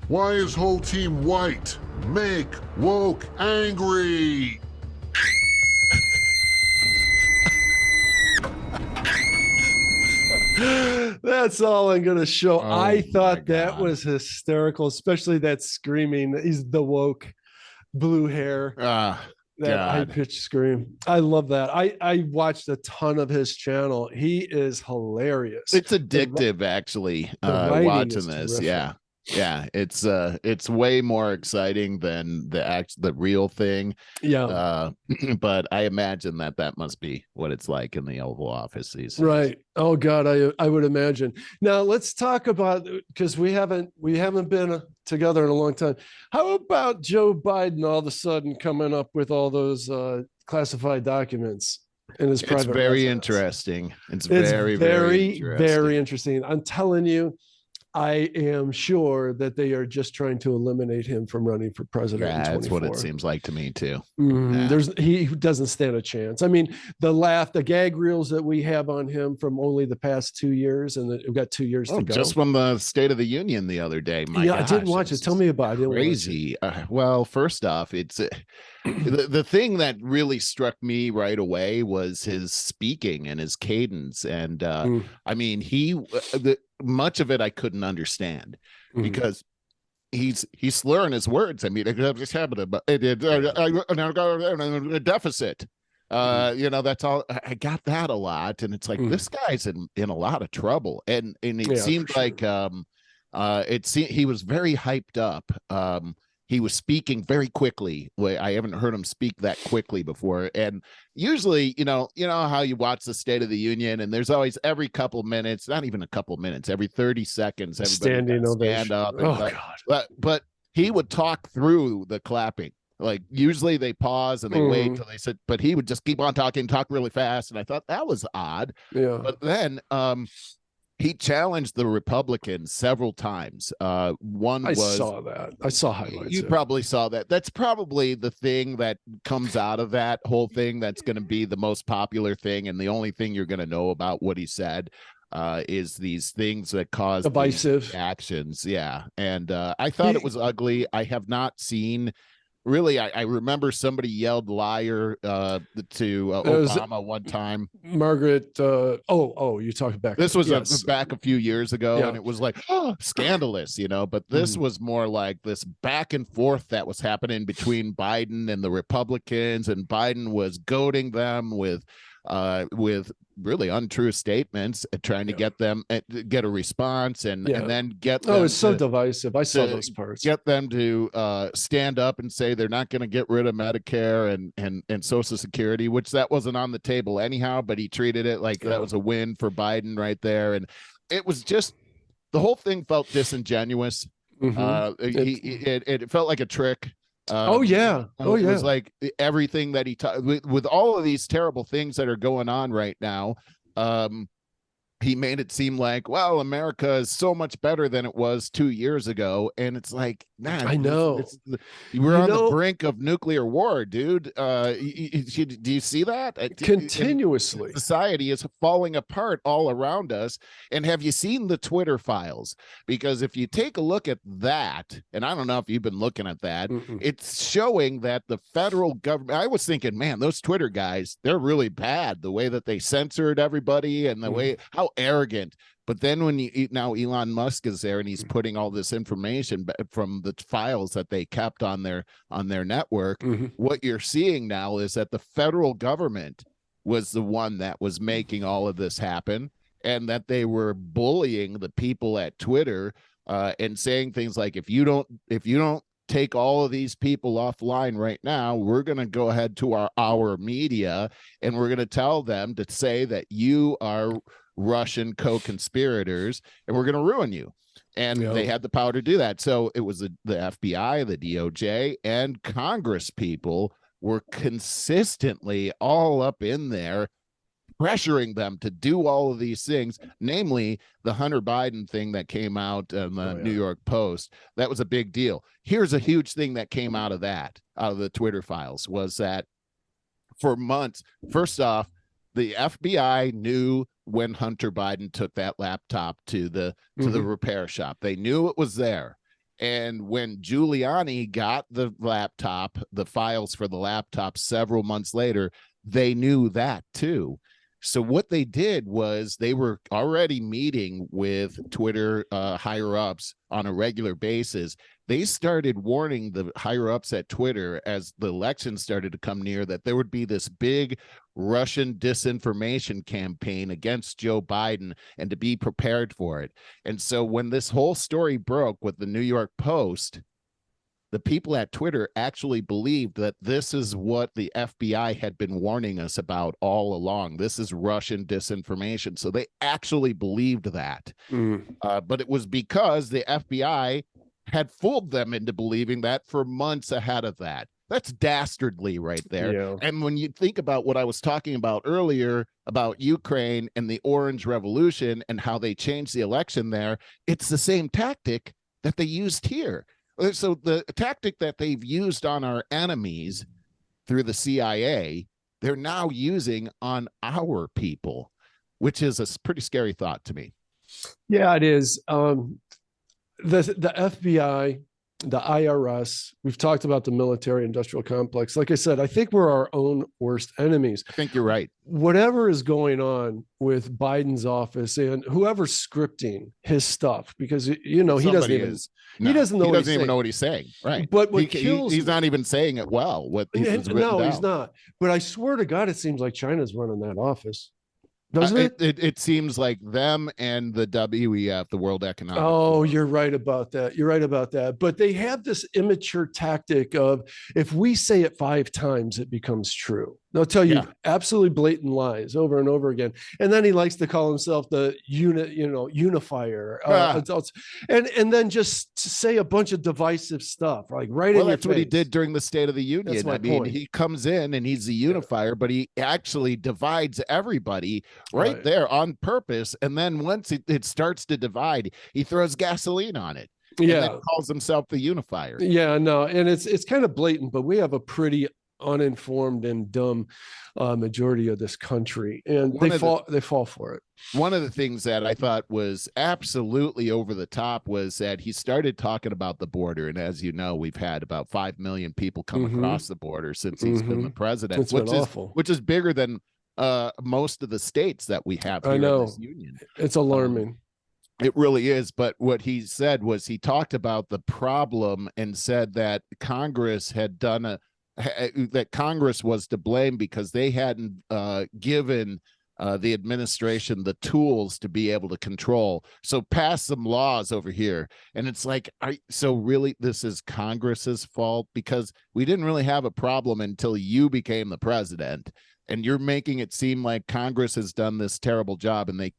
Why is whole team white? Make woke angry. That's all I'm going to show. Oh I thought my that God. was hysterical, especially that screaming. He's the woke blue hair, that high God. pitched scream. I love that. I watched a ton of his channel. He is hilarious. It's addictive, actually, the writing watching is this. terrific. Yeah, it's way more exciting than the real thing. Yeah. But I imagine that must be what it's like in the Oval Office these days. Right. Oh God, I would imagine. Now let's talk about, because we haven't been together in a long time. How about Joe Biden all of a sudden coming up with all those classified documents in his private It's very residence? interesting. It's It's very, very, interesting. very interesting. I'm telling you, I am sure that they are just trying to eliminate him from running for president. Yeah, in that's what it 24. seems like to me too. Mhm. Yeah. He doesn't stand a chance. I mean, the gag reels that we have on him from only the past 2 years, and we've got 2 years to go. Just from the State of the Union the other day. My I gosh, didn't watch it. it's Tell me about it. I didn't watch it. crazy. Well, first off, it's the thing that really struck me right away was his speaking and his cadence, and I mean, much of it I couldn't understand because he's slurring his words. I mean, a deficit. That's all. I got that a lot, and it's like this guy's in a lot of trouble, and it seemed like he was very hyped up. He was speaking very quickly. I haven't heard him speak that quickly before. And usually, you know how you watch the State of the Union, and there's always every couple minutes, not even a couple minutes, every 30 seconds, everybody stand up. And God. But he would talk through the clapping. Like usually they pause and they wait till they said, but he would just keep on talking, talk really fast. And I thought that was odd. Yeah. But then he challenged the Republicans several times. I saw that. I saw highlights. You probably saw that. That's probably the thing that comes out of that whole thing that's going to be the most popular thing. And the only thing you're going to know about what he said is these things that cause divisive actions. Yeah. And I thought it was ugly. I have not seen... Really, I remember somebody yelled liar to Obama one time. Margaret, you talking back. This was back a few years ago, and it was like, scandalous, but this was more like this back and forth that was happening between Biden and the Republicans, and Biden was goading them with really untrue statements and trying to get them get a response and then get them it's so divisive. I saw those parts. Get them to stand up and say they're not going to get rid of Medicare and Social Security, which that wasn't on the table anyhow, but he treated it like that was a win for Biden right there. And it was just, the whole thing felt disingenuous. It felt like a trick. It was like everything that he with all of these terrible things that are going on right now. He made it seem like, well, America is so much better than it was 2 years ago. And it's like, man, I know we're on the brink of nuclear war, dude. Do you see that? Continuously. Society is falling apart all around us. And have you seen the Twitter files? Because if you take a look at that, and I don't know if you've been looking at that, it's showing that the federal government, I was thinking, man, those Twitter guys, they're really bad. The way that they censored everybody and the way, how how arrogant. But then when now Elon Musk is there and he's putting all this information from the files that they kept on their network, what you're seeing now is that the federal government was the one that was making all of this happen, and that they were bullying the people at Twitter and saying things like, if you don't take all of these people offline right now, we're going to go ahead to our media and we're going to tell them to say that you are Russian co-conspirators and we're going to ruin you. And they had the power to do that. So it was the FBI, the DOJ, and Congress people were consistently all up in there pressuring them to do all of these things, namely the Hunter Biden thing that came out in the New York Post. That was a big deal. Here's a huge thing that came out of the Twitter files, was that for months, first off, the FBI knew when Hunter Biden took that laptop to the repair shop. They knew it was there. And when Giuliani got the laptop, the files for the laptop several months later, they knew that too. So what they did was they were already meeting with Twitter higher ups on a regular basis. They started warning the higher ups at Twitter as the election started to come near that there would be this big Russian disinformation campaign against Joe Biden and to be prepared for it. And so when this whole story broke with the New York Post, the people at Twitter actually believed that this is what the FBI had been warning us about all along. This is Russian disinformation. So they actually believed that. But it was because the FBI had fooled them into believing that for months ahead of that. That's dastardly right there. Yeah. And when you think about what I was talking about earlier about Ukraine and the Orange Revolution and how they changed the election there, it's the same tactic that they used here. So the tactic that they've used on our enemies through the CIA, they're now using on our people, which is a pretty scary thought to me. Yeah, it is. The FBI, the IRS, we've talked about the military industrial complex. Like I said, I think we're our own worst enemies. I think you're right. Whatever is going on with Biden's office and whoever's scripting his stuff, because he doesn't even know what he's saying. Right. But he's not even saying it well. He's not. But I swear to God, it seems like China's running that office. Doesn't it? It seems like them and the WEF, the World Economic Forum. You're right about that. But they have this immature tactic of, if we say it 5 times, it becomes true. They'll tell you absolutely blatant lies over and over again. And then he likes to call himself the unifier. And then just say a bunch of divisive stuff, like in your that's face. what he did during the State of the Union. That's my point. He comes in and he's the unifier, but he actually divides everybody right there on purpose. And then once it starts to divide, he throws gasoline on it. And then calls himself the unifier. Yeah, no, and it's kind of blatant, but we have a pretty uninformed and dumb majority of this country, and they fall for it. One of the things that I thought was absolutely over the top was that he started talking about the border, and as you know, we've had about 5 million people come across the border since he's been the president, which is bigger than most of the states that we have here in this union. It's alarming. It really is. But what he said was he talked about the problem and said that Congress had done that Congress was to blame because they hadn't given the administration the tools to be able to control. So pass some laws over here. And it's like, so really this is Congress's fault? Because we didn't really have a problem until you became the president. And you're making it seem like Congress has done this terrible job and they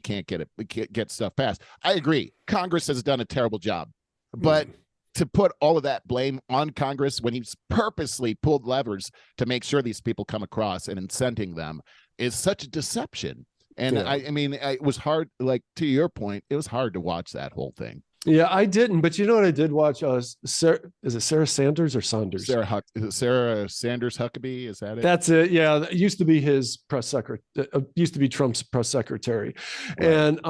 can't get stuff passed. I agree. Congress has done a terrible job. But to put all of that blame on Congress when he's purposely pulled levers to make sure these people come across and incenting them is such a deception. And I mean, it was hard, like to your point, it was hard to watch that whole thing. Yeah, I didn't. But you know what I did watch? Is it Sarah Sanders or Saunders? Sarah Sanders Huckabee. Is that it? That's it. Yeah, that used to be his press secretary. Used to be Trump's press secretary. Right. And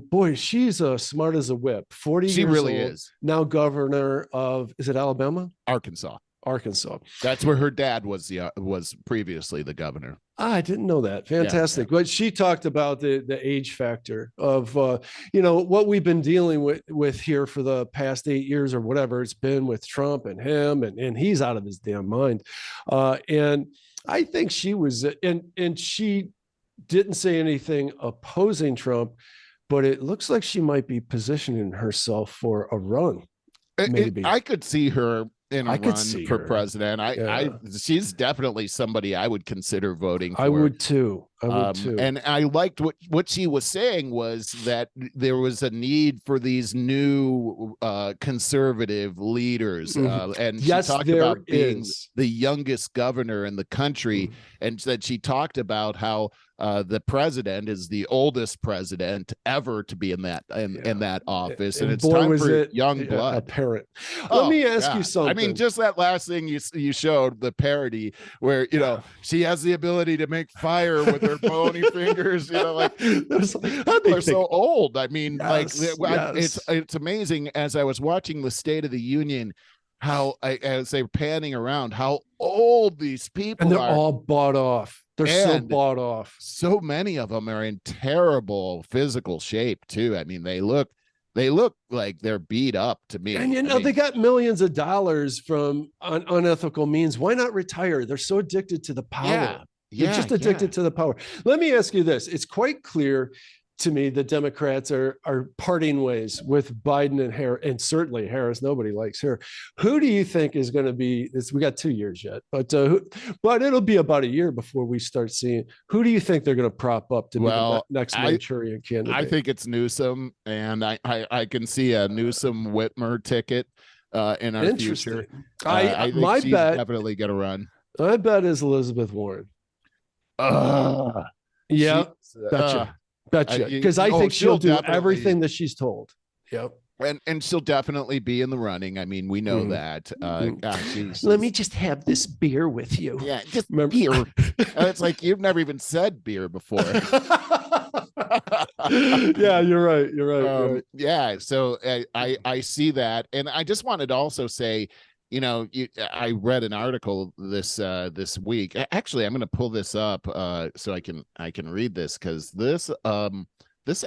boy, she's smart as a whip. 40 she years really old, is. Now governor of, is it Alabama? Arkansas. Arkansas. That's where her dad was previously the governor. I didn't know that. Fantastic. But she talked about the age factor of, what we've been dealing with here for the past 8 years or whatever it's been with Trump and him, and he's out of his damn mind. And I think she was, and she didn't say anything opposing Trump, but it looks like she might be positioning herself for a run. Maybe. I could see her in a run for her. president. She's definitely somebody I would consider voting for. I would too. And I liked what she was saying was that there was a need for these new conservative leaders. And she talked about being the youngest governor in the country, and that she talked about how the president is the oldest president ever to be in that office, and it's time for young blood. Apparent. Let me ask you something. I mean, just that last thing you showed, the parody where she has the ability to make fire with her bony fingers. People are so old. I mean, it's amazing. As I was watching the State of the Union, how as they were panning around, how old these people and they're are. all bought off. They're so bought off. So many of them are in terrible physical shape too. I mean, they look like they're beat up to me. And they got millions of dollars from unethical means. Why not retire? They're so addicted to the power. They're just addicted to the power. Let me ask you this. It's quite clear to me that Democrats are parting ways with Biden and Harris, and certainly Harris. Nobody likes her. Who do you think is going to be this? We got 2 years yet, but it'll be about a year before we start seeing. Who do you think they're going to prop up to be the next Manchurian candidate? I think it's Newsom, and I can see a Newsom Whitmer ticket in our future. I think she's definitely going to run. My bet is Elizabeth Warren. Betcha. Because I think she'll do everything that she's told. Yep. And she'll definitely be in the running. I mean, we know that. Let me just have this beer with you. Yeah, just beer. It's like you've never even said beer before. Yeah, you're right. You're right. Yeah, so I see that, and I just wanted to also say, I read an article this week. Actually, I'm going to pull this up so I can read this, because this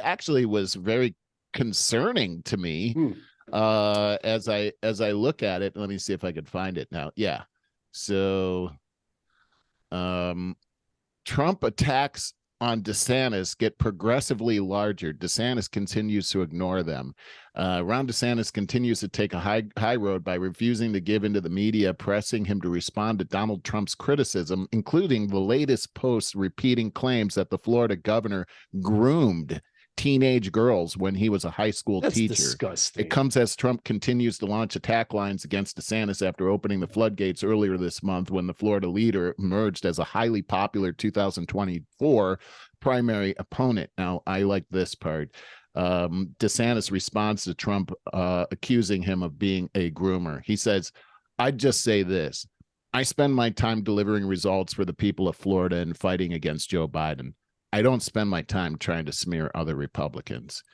actually was very concerning to me as I look at it. Let me see if I could find it now. Yeah. So Trump attacks on DeSantis get progressively larger. DeSantis continues to ignore them. Ron DeSantis continues to take a high road by refusing to give into the media, pressing him to respond to Donald Trump's criticism, including the latest post repeating claims that the Florida governor groomed teenage girls when he was a high school teacher. Disgusting. It comes as Trump continues to launch attack lines against DeSantis after opening the floodgates earlier this month, when the Florida leader emerged as a highly popular 2024 primary opponent. Now, I like this part. DeSantis responds to Trump accusing him of being a groomer. He says, "I'd just say this. I spend my time delivering results for the people of Florida and fighting against Joe Biden. I don't spend my time trying to smear other Republicans."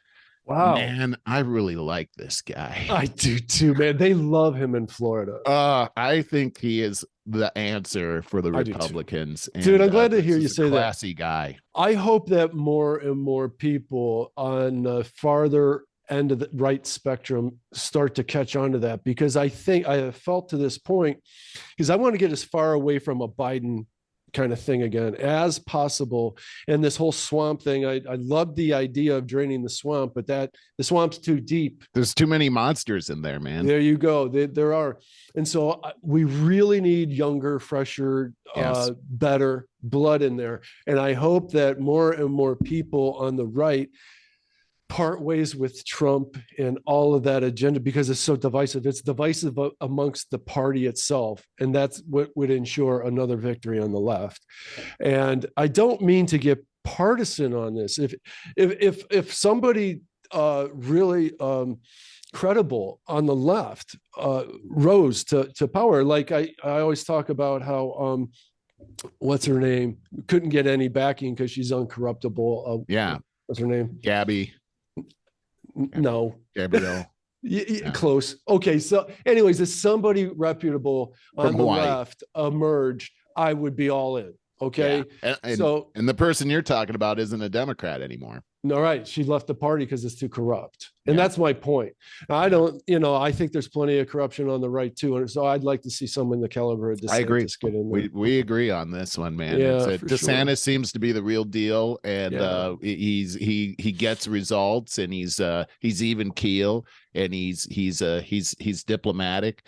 Wow. Man, I really like this guy. I do too, man. They love him in Florida. I think he is the answer for the Republicans. Dude, I'm glad to hear you say that. Classy guy. I hope that more and more people on the farther end of the right spectrum start to catch on to that, because I think I have felt to this point, because I want to get as far away from a Biden kind of thing again as possible. And this whole swamp thing, I love the idea of draining the swamp, but the swamp's too deep. There's too many monsters in there, man. There you go. There are. And so we really need younger, fresher, better blood in there. And I hope that more and more people on the right part ways with Trump and all of that agenda, because it's so divisive. It's divisive amongst the party itself, and that's what would ensure another victory on the left. And I don't mean to get partisan on this. If somebody really credible on the left rose to power, like I always talk about how what's her name couldn't get any backing because she's uncorruptible. Yeah, what's her name? Gabby. No, Gabrielle. Close. Okay. So anyways, if somebody reputable on From the Hawaii. left emerged, I would be all in. Okay. Yeah. So and the person you're talking about isn't a Democrat anymore. all right, she left the party because it's too corrupt. And Yeah. that's my point. I don't, I think there's plenty of corruption on the right too. And so I'd like to see someone the caliber of DeSantis I agree. get in there. We agree on this one, man. Yeah, for DeSantis sure. seems to be the real deal, and Yeah. he gets results, and he's even keel, and he's diplomatic.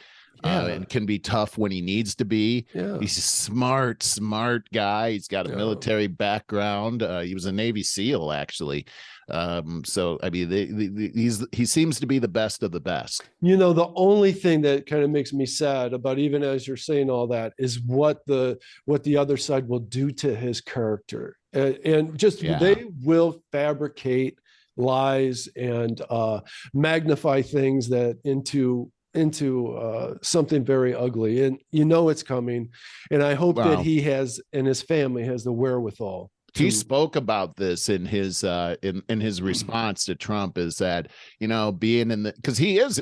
And can be tough when he needs to be. Yeah. He's a smart guy. He's got a military background. He was a Navy SEAL, actually. So I mean, he seems to be the best of the best. The only thing that kind of makes me sad about, even as you're saying all that, is what the other side will do to his character, and just they will fabricate lies and magnify things that into something very ugly, and it's coming. And I hope that he has, and his family has, the wherewithal. He spoke about this in his in his response to Trump, is that being in the, because he's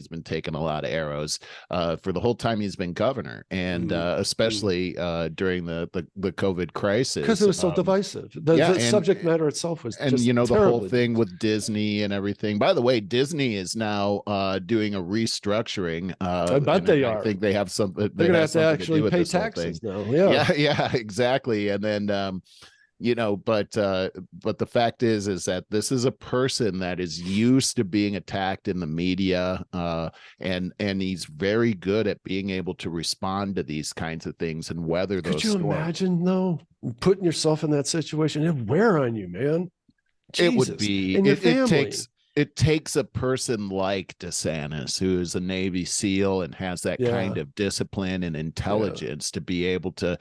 been taking a lot of arrows for the whole time he's been governor, and especially during the COVID crisis, because it was so divisive. The subject matter itself was, and just the whole thing with Disney and everything. By the way, Disney is now doing a restructuring. I bet they are. I think they have some. They're going to have to actually pay taxes now. Yeah, exactly. And then but the fact is that this is a person that is used to being attacked in the media, and he's very good at being able to respond to these kinds of things and weather those storms. Could you imagine, though, putting yourself in that situation? It'd wear on you, man. Jesus. It would be. And your family. It takes a person like DeSantis, who is a Navy SEAL and has that kind of discipline and intelligence to be able to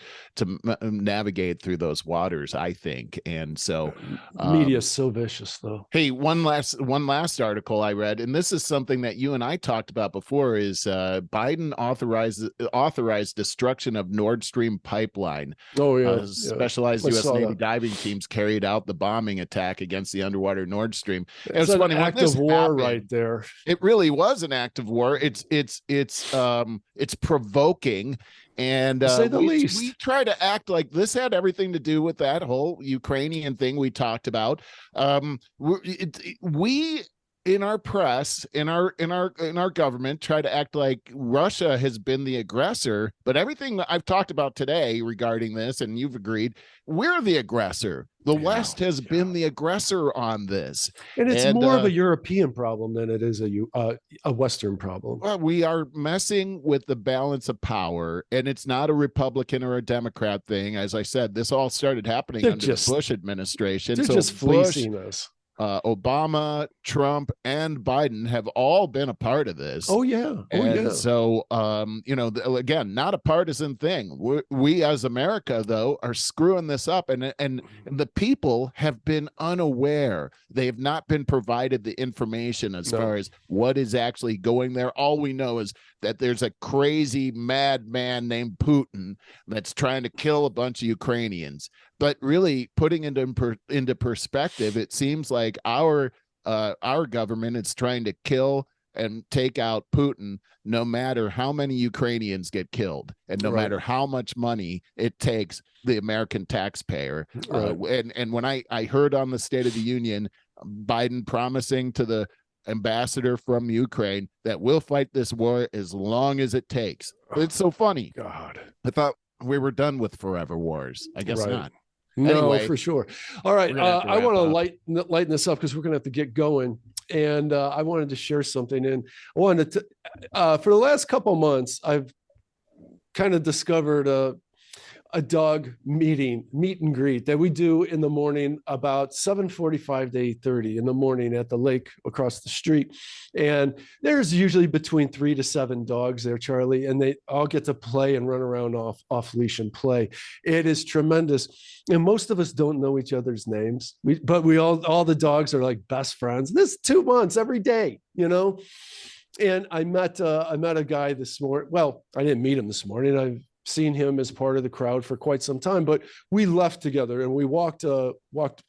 navigate through those waters, I think. And so media is so vicious, though. Hey, one last article I read, and this is something that you and I talked about before, is Biden authorized destruction of Nord Stream pipeline. Oh yeah, specialized U.S. Navy diving teams carried out the bombing attack against the underwater Nord Stream. It's funny. Act of war right there. It really was an act of war. It's provoking, and say the least. We try to act like this had everything to do with that whole Ukrainian thing we talked about. We in our press, in our government, try to act like Russia has been the aggressor, but everything that I've talked about today regarding this, and you've agreed, we're the aggressor. The West has been the aggressor on this, and it's more of a European problem than it is a Western problem. Well, we are messing with the balance of power, and it's not a Republican or a Democrat thing. As I said, this all started happening under the Bush administration. They're just fleecing us. Obama, Trump, and Biden have all been a part of this. Oh yeah. So, again, not a partisan thing. We as America, though, are screwing this up, and the people have been unaware. They have not been provided the information as far as what is actually going there. All we know is that there's a crazy madman named Putin that's trying to kill a bunch of Ukrainians. But really, putting into perspective, it seems like our government is trying to kill and take out Putin, no matter how many Ukrainians get killed, and no matter how much money it takes the American taxpayer. And when I heard on the State of the Union, Biden promising to the ambassador from Ukraine that we'll fight this war as long as it takes. It's so funny. God, I thought we were done with forever wars. I guess not. No, anyway, for sure. All right. I want to lighten this up because we're going to have to get going. And I wanted to share something. And I wanted to, for the last couple of months, I've kind of discovered a dog meet and greet that we do in the morning about 7:45 to 8:30 in the morning at the lake across the street. And there's usually between 3 to 7 dogs there, Charlie, and they all get to play and run around off leash and play. It is tremendous. And most of us don't know each other's names, but we all the dogs are like best friends. This is 2 months every day, And I met a guy this morning. Well, I didn't meet him this morning. I've seen him as part of the crowd for quite some time, but we left together and we walked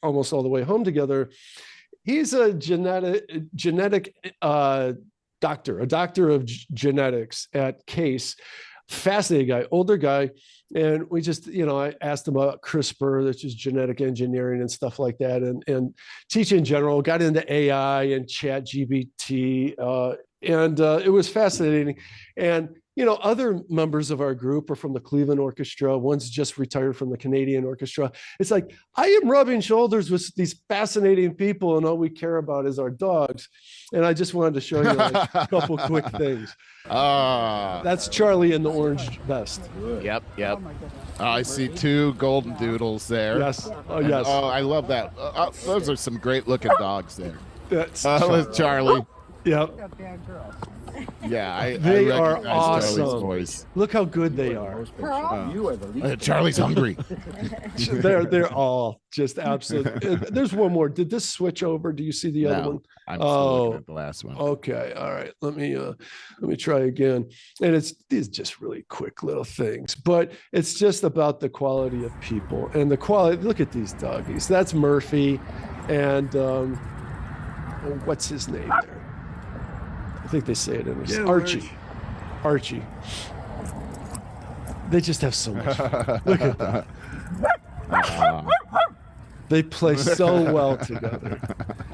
almost all the way home together. He's a genetic doctor, a doctor of genetics at Case. Fascinating guy, older guy. And we just, I asked him about CRISPR, which is genetic engineering and stuff like that, and teaching in general, got into AI and chat GBT. And it was fascinating. And, other members of our group are from the Cleveland Orchestra. One's just retired from the Canadian Orchestra. It's like, I am rubbing shoulders with these fascinating people, and all we care about is our dogs. And I just wanted to show you a couple quick things. That's Charlie in the orange vest. Yep. I see 2 golden doodles there. Yes. Oh, yes. Oh, I love that. Those are some great looking dogs there. That's Charlie. Yep. Yeah, they I are awesome. Charlie's voice. Look how good they are. Charlie's hungry. They're all just absolute. There's one more. Did this switch over? Do you see the other one? I'm still looking at the last one. Okay. All right. Let me try again. And it's these just really quick little things, but it's just about the quality of people and the quality. Look at these doggies. That's Murphy, and what's his name there? I think they say it in this. Archie. They just have so much fun. Look at that. They play so well together.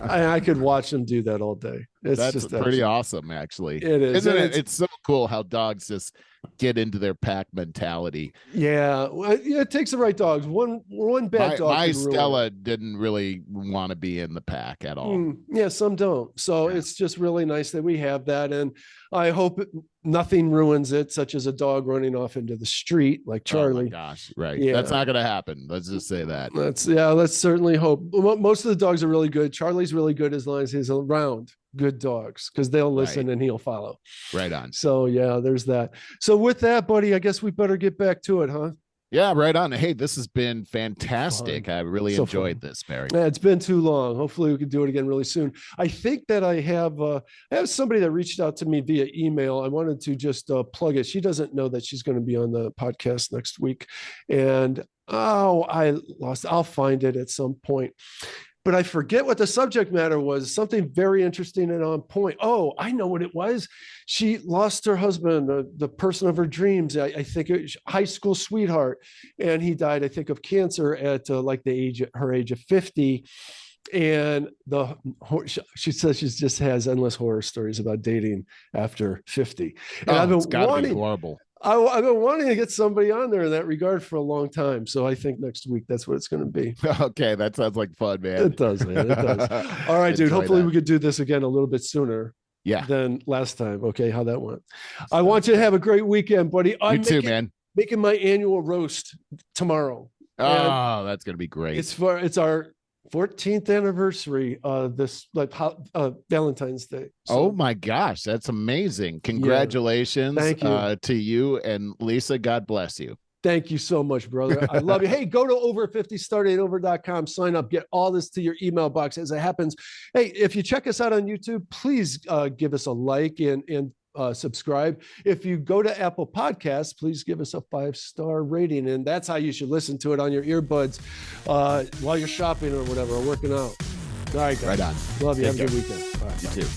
I could watch them do that all day. That's pretty awesome, actually. It is. Isn't it? It's so cool how dogs just get into their pack mentality. Yeah, it takes the right dogs. One bad dog. My Stella didn't really want to be in the pack at all. Yeah, some don't. So it's just really nice that we have that, and I hope nothing ruins it, such as a dog running off into the street like Charlie. Oh my gosh, right? Yeah. That's not going to happen. Let's just say that. Let's certainly hope. Most of the dogs are really good. Charlie's really good as long as he's around good dogs, because they'll listen and he'll follow. Right on. So yeah, there's that. So with that, buddy, I guess we better get back to it, huh? Yeah, right on. Hey, this has been fantastic. I really enjoyed this, Barry. Yeah, it's been too long. Hopefully we can do it again really soon. I think that I have somebody that reached out to me via email. I wanted to just plug it. She doesn't know that she's going to be on the podcast next week. And I'll find it at some point. But I forget what the subject matter was. Something very interesting and on point. Oh, I know what it was. She lost her husband, the person of her dreams. I think it was high school sweetheart, and he died, I think, of cancer at her age of 50. And she says she just has endless horror stories about dating after 50. And it's got to be horrible. I've been wanting to get somebody on there in that regard for a long time. So I think next week, that's what it's going to be. Okay. That sounds like fun, man. It does, man. It does. All right, dude. Hopefully we could do this again a little bit sooner than last time. Okay. How that went. I want you to have a great weekend, buddy. You too, man. Making my annual roast tomorrow. Oh, that's going to be great. It's our 14th anniversary this Valentine's Day. So, oh my gosh, that's amazing. Congratulations. Thank you. To you and Lisa. God bless you. Thank you so much, brother. I love you. Hey, go to over50startadover.com, sign up, get all this to your email box as it happens. Hey, if you check us out on YouTube, please give us a like and subscribe. If you go to Apple Podcasts, please give us a 5-star rating. And that's how you should listen to it on your earbuds while you're shopping or whatever, or working out. All right, guys. Right on. Love you. Have a good weekend. Bye. You too.